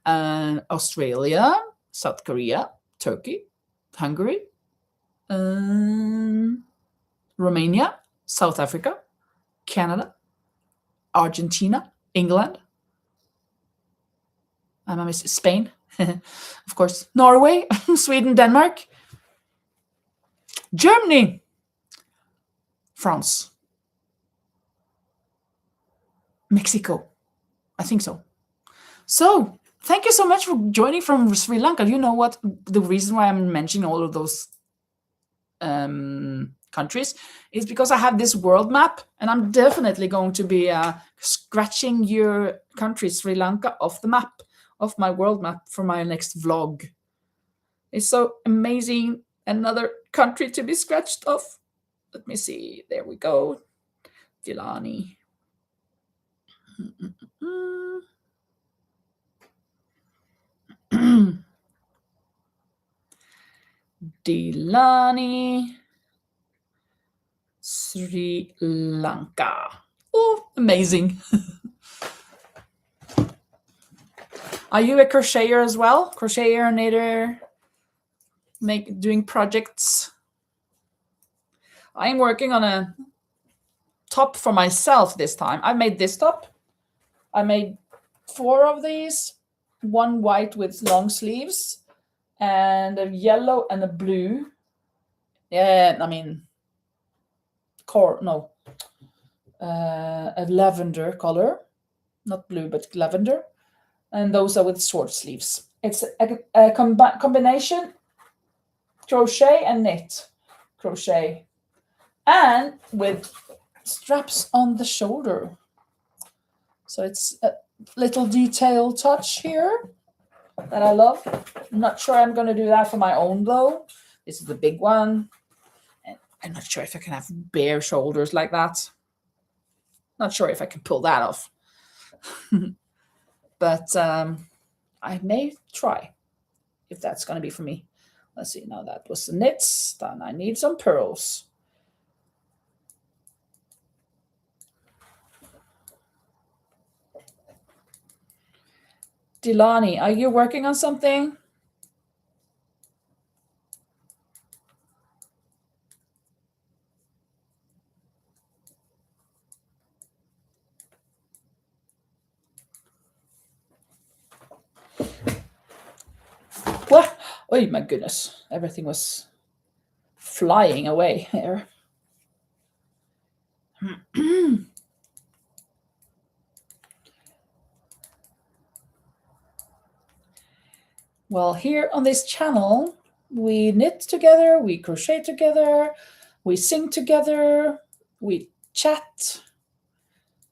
Australia, South Korea, Turkey, Hungary, Romania, South Africa, Canada, Argentina, England. I miss Spain, of course, Norway, Sweden, Denmark, Germany, France, Mexico. I think so. So, thank you so much for joining from Sri Lanka. You know what? The reason why I'm mentioning all of those countries is because I have this world map, and I'm definitely going to be scratching your country, Sri Lanka, off the map, off my world map for my next vlog. It's so amazing. Another country to be scratched off. Let me see. There we go. Dilani. Dilani, Sri Lanka. Oh, amazing. Are you a crocheter as well? Crocheter, knitter, doing projects? I'm working on a top for myself this time. I made this top. I made 4 of these, one white with long sleeves, and a yellow and a blue. Yeah, I mean, a lavender color, not blue, but lavender. And those are with short sleeves. It's a combination crochet and knit. Crochet. And with straps on the shoulder. So it's a little detail touch here that I love. I'm not sure I'm going to do that for my own, though. This is the big one. And I'm not sure if I can have bare shoulders like that. Not sure if I can pull that off. But I may try if that's going to be for me. Let's see. Now that was the knits. Then I need some pearls. Dilani, are you working on something? What? Oh my goodness. Everything was flying away here. Well, here on this channel, we knit together, we crochet together, we sing together, we chat,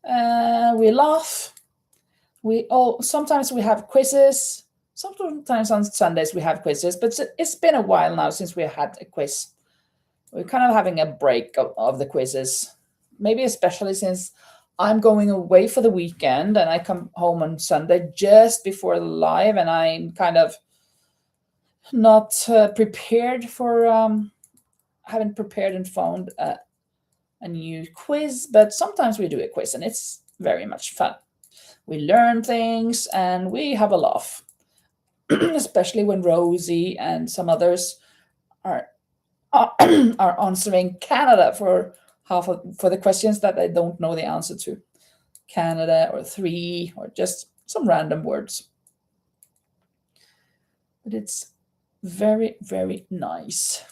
we laugh. Sometimes we have quizzes. Sometimes on Sundays we have quizzes, but it's been a while now since we had a quiz. We're kind of having a break of the quizzes, maybe especially since I'm going away for the weekend and I come home on Sunday just before the live, and I'm kind of not prepared for, haven't prepared and found a new quiz, but sometimes we do a quiz and it's very much fun. We learn things and we have a laugh. Especially when Rosie and some others are answering Canada for the questions that I don't know the answer to. Canada or 3 or just some random words. But it's very, very nice.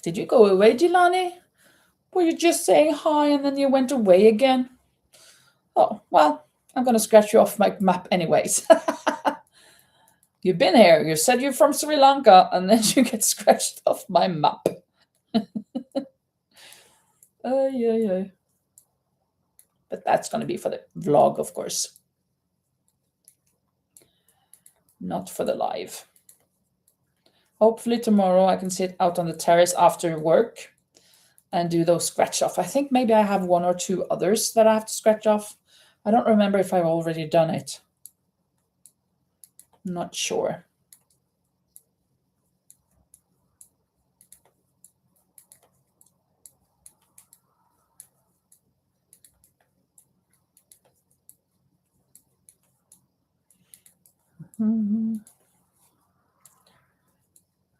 Did you go away, Dilani? Were you just saying hi and then you went away again? Oh, well, I'm going to scratch you off my map anyways. You've been here. You said you're from Sri Lanka, and then you get scratched off my map. Yeah. But that's going to be for the vlog, of course. Not for the live. Hopefully tomorrow I can sit out on the terrace after work and do those scratch off. I think maybe I have one or two others that I have to scratch off. I don't remember if I've already done it. I'm not sure.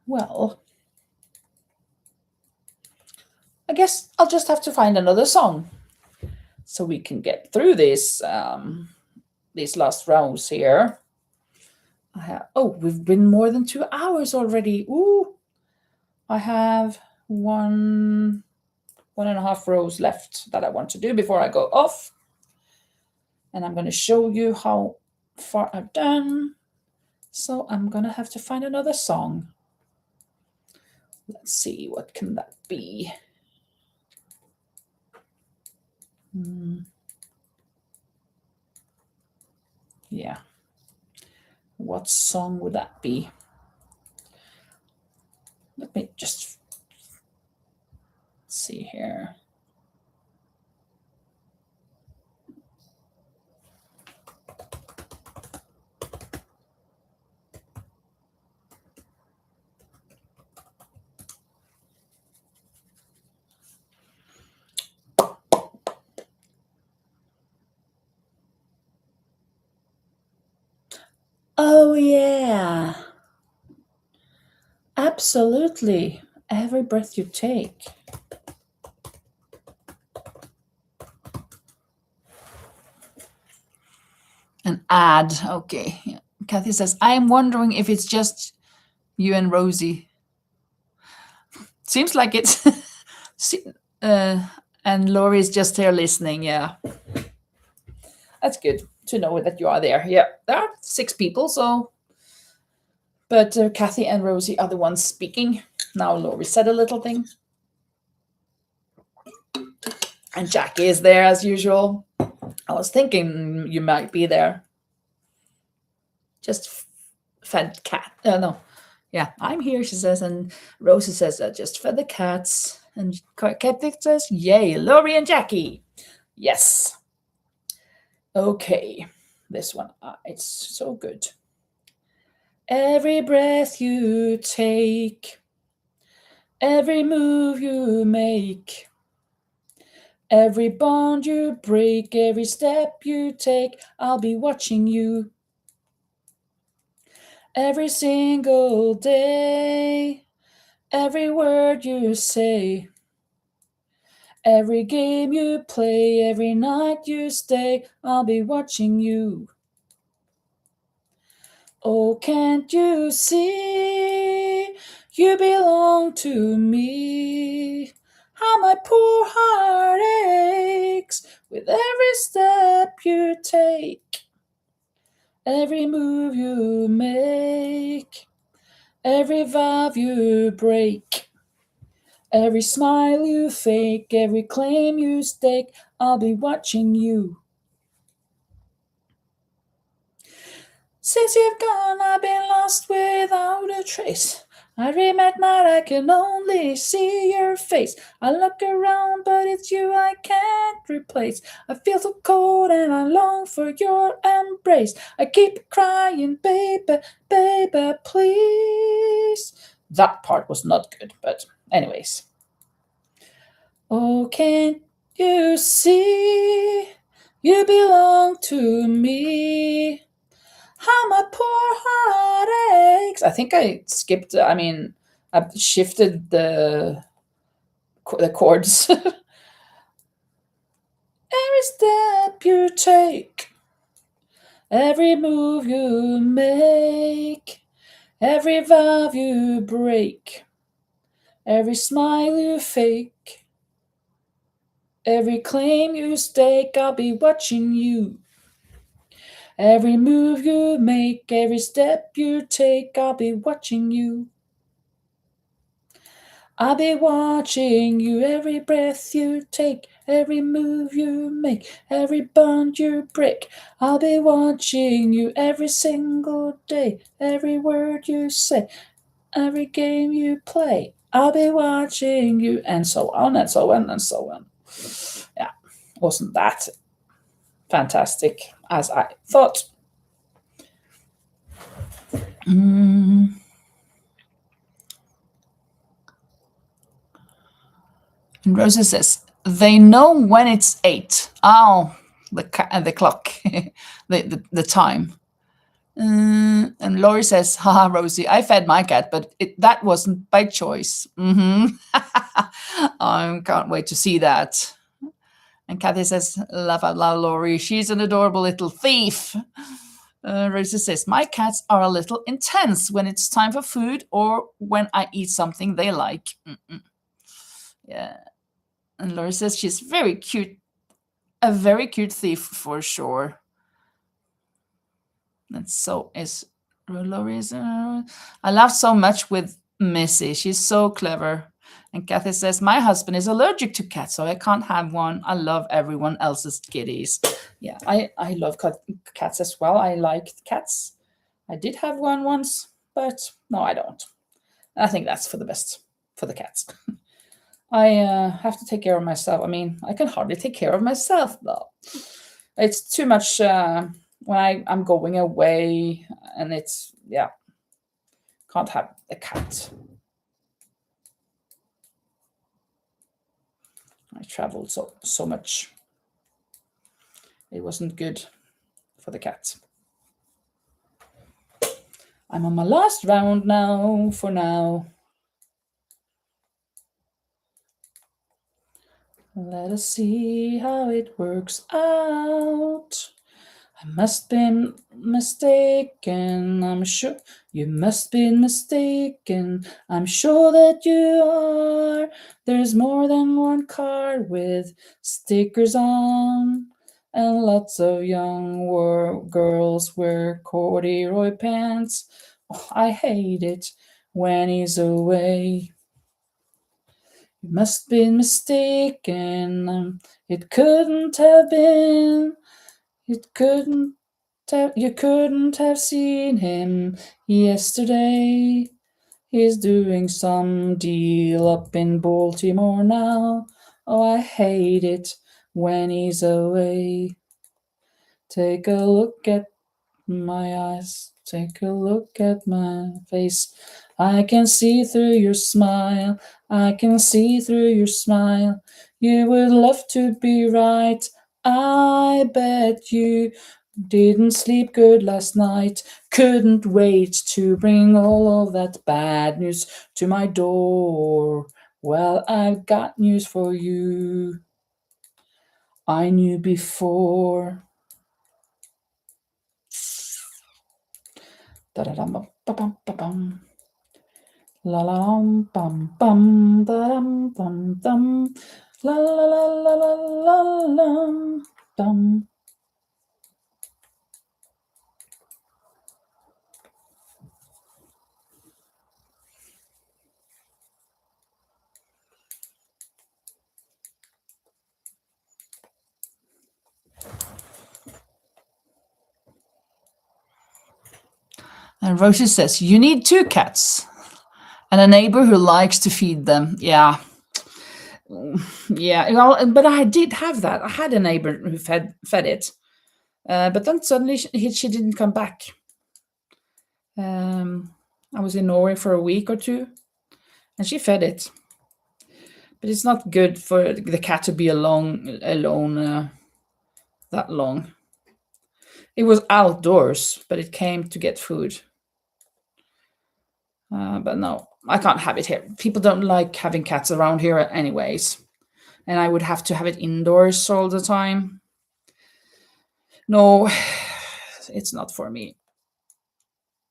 Well, I guess I'll just have to find another song so we can get through this these last rows here. We've been more than 2 hours already. Ooh, I have 1.5 rows left that I want to do before I go off. And I'm going to show you how far I've done. So I'm going to have to find another song. Let's see, what can that be? Yeah. What song would that be? Let me just see here. Oh, yeah. Absolutely. Every breath you take. An ad. Okay. Yeah. Kathy says, I'm wondering if it's just you and Rosie. Seems like it's. And Laurie's just here listening. Yeah. That's good to know that you are there. Yeah. There are 6 people, so. But Kathy and Rosie are the ones speaking. Now Laurie said a little thing. And Jackie is there as usual. I was thinking you might be there. Just fed cat. No. Yeah, I'm here, she says. And Rosie says, just fed the cats. And Kathy says, yay, Laurie and Jackie. Yes. Okay. This one, it's so good. Every breath you take, every move you make, every bond you break, every step you take, I'll be watching you. Every single day, every word you say, every game you play, every night you stay, I'll be watching you. Oh, can't you see you belong to me? How my poor heart aches with every step you take, every move you make, every vow you break, every smile you fake, every claim you stake, I'll be watching you. Since you've gone, I've been lost without a trace. I dream at night, I can only see your face. I look around, but it's you I can't replace. I feel so cold and I long for your embrace. I keep crying, baby, baby, please. That part was not good, but anyways. Oh, can't you see you belong to me? How my poor heart aches. I think I skipped. I shifted the chords. Every step you take, every move you make, every vow you break, every smile you fake, Every claim you stake, I'll be watching you. Every move you make, every step you take, I'll be watching you. I'll be watching you, every breath you take, every move you make, every bond you break. I'll be watching you every single day, every word you say, every game you play. I'll be watching you, and so on and so on and so on. Yeah, wasn't that fantastic as I thought? Mm. And Rosa says, they know when it's 8. Oh, the clock, the time. And Laurie says, haha, Rosie, I fed my cat, but that wasn't by choice. I can't wait to see that. And Kathy says, laugh out loud, Laurie, she's an adorable little thief. Rosie says, my cats are a little intense when it's time for food or when I eat something they like. Yeah. And Laurie says, she's very cute. A very cute thief for sure. And so is Laurie. I laugh so much with Missy. She's so clever. And Kathy says, my husband is allergic to cats, so I can't have one. I love everyone else's kitties. Yeah, I love cats as well. I like cats. I did have one once, but no, I don't. I think that's for the best for the cats. I have to take care of myself. I mean, I can hardly take care of myself, though. It's too much when I'm going away, and it's, yeah, can't have a cat. I traveled so much. It wasn't good for the cat. I'm on my last round now, for now. Let us see how it works out. I must be mistaken, I'm sure. You must be mistaken, I'm sure that you are. There's more than one card with stickers on. And lots of young girls wear corduroy pants. Oh, I hate it when he's away. You must be mistaken, it couldn't have been. You couldn't have seen him yesterday. He's doing some deal up in Baltimore now. Oh, I hate it when he's away. Take a look at my eyes. Take a look at my face. I can see through your smile. I can see through your smile. You would love to be right. I bet you didn't sleep good last night. Couldn't wait to bring all of that bad news to my door. Well, I've got news for you. I knew before. Da-da-dum-bum-bum-bum. La la lam bum bum da dum dum dum la la la la la la la dum. And Rosie says, you need 2 cats and a neighbor who likes to feed them. Yeah. Yeah, well, but I did have that. I had a neighbor who fed it. But then suddenly she didn't come back. I was in Norway for a week or 2, and she fed it. But it's not good for the cat to be alone that long. It was outdoors, but it came to get food. But no, I can't have it here. People don't like having cats around here anyways. And I would have to have it indoors all the time. No, it's not for me.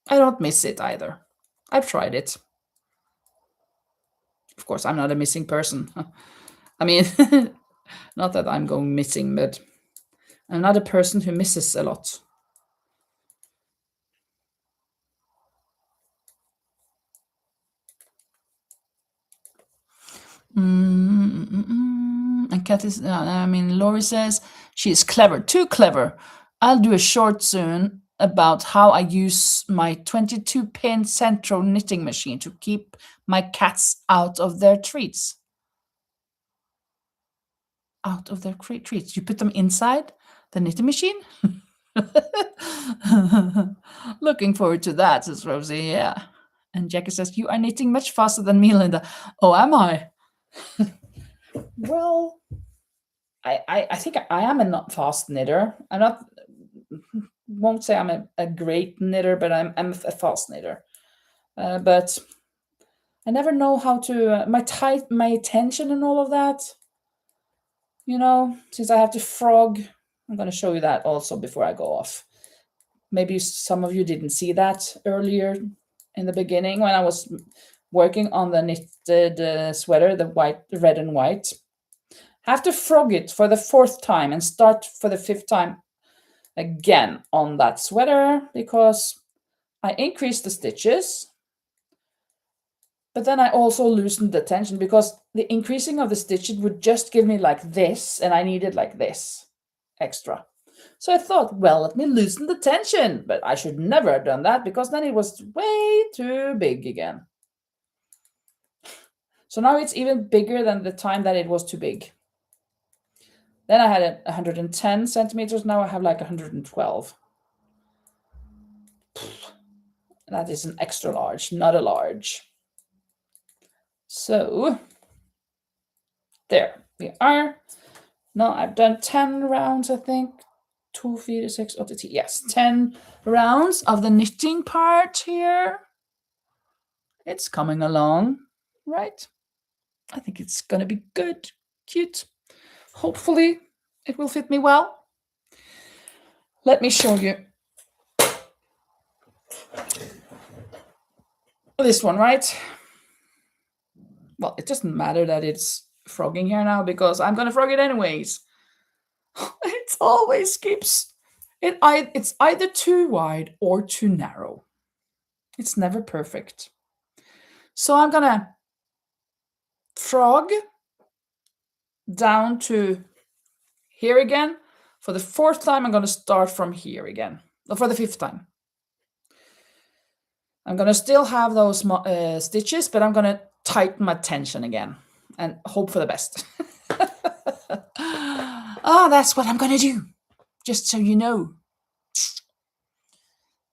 I don't miss it either. I've tried it. Of course, I'm not a missing person. I mean, Not that I'm going missing, but I'm not a person who misses a lot. And Kathy, Lori says she is clever, too clever. I'll do a short soon about how I use my 22-pin central knitting machine to keep my cats out of their treats. Out of their treats. You put them inside the knitting machine? Looking forward to that, says Rosie. Yeah. And Jackie says, you are knitting much faster than me, Linda. Oh, am I? Well, I think I am a not fast knitter. I'm not, won't say I'm a great knitter, but I'm a fast knitter. But I never know how to, my attention and all of that, since I have to frog. I'm going to show you that also before I go off. Maybe some of you didn't see that earlier in the beginning when I was working on the knitted sweater, the red and white. Have to frog it for the 4th time and start for the 5th time again on that sweater because I increased the stitches, but then I also loosened the tension because the increasing of the stitches would just give me like this, and I needed like this extra. So I thought, well, let me loosen the tension, but I should never have done that because then it was way too big again. So now it's even bigger than the time that it was too big. Then I had 110 centimeters. Now I have like 112. That is an extra large, not a large. So there we are. Now I've done 10 rounds, I think. 2, 4, 6, 8, 10. Yes, 10 rounds of the knitting part here. It's coming along, right? I think it's going to be good, cute. Hopefully it will fit me well. Let me show you this one, right? Well, it doesn't matter that it's frogging here now because I'm going to frog it anyways. It always keeps it. It's either too wide or too narrow. It's never perfect. So I'm going to frog down to here again. For the 4th time, I'm going to start from here again. Or for the 5th time. I'm going to still have those stitches, but I'm going to tighten my tension again and hope for the best. Oh, that's what I'm going to do. Just so you know.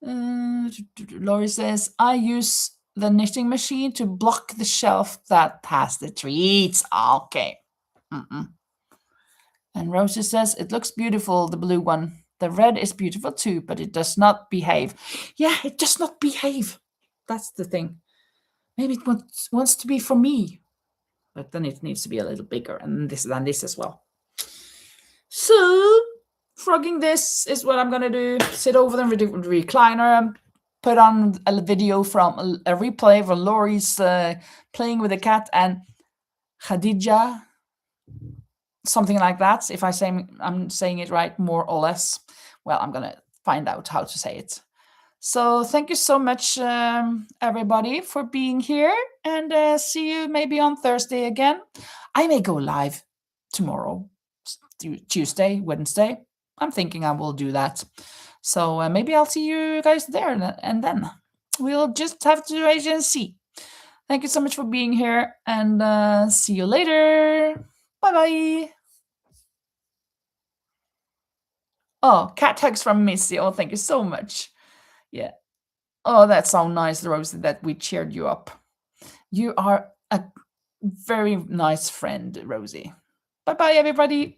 Laurie says, I use the knitting machine to block the shelf that has the treats. Okay. And Rosie says, it looks beautiful, the blue one. The red is beautiful too, but it does not behave. Yeah, it does not behave. That's the thing. Maybe it wants to be for me. But then it needs to be a little bigger than this as well. So, frogging this is what I'm going to do. Sit over the recliner, put on a video from a replay of Laurie's playing with a cat and Khadija, something like that. If I'm saying it right, more or less. Well, I'm going to find out how to say it. So thank you so much, everybody, for being here. And see you maybe on Thursday again. I may go live tomorrow, Tuesday, Wednesday. I'm thinking I will do that. So maybe I'll see you guys there. And then we'll just have to wait and see. Thank you so much for being here. And see you later. Bye-bye. Oh, cat hugs from Missy. Oh, thank you so much. Yeah. Oh, that's so nice, Rosie, that we cheered you up. You are a very nice friend, Rosie. Bye-bye, everybody.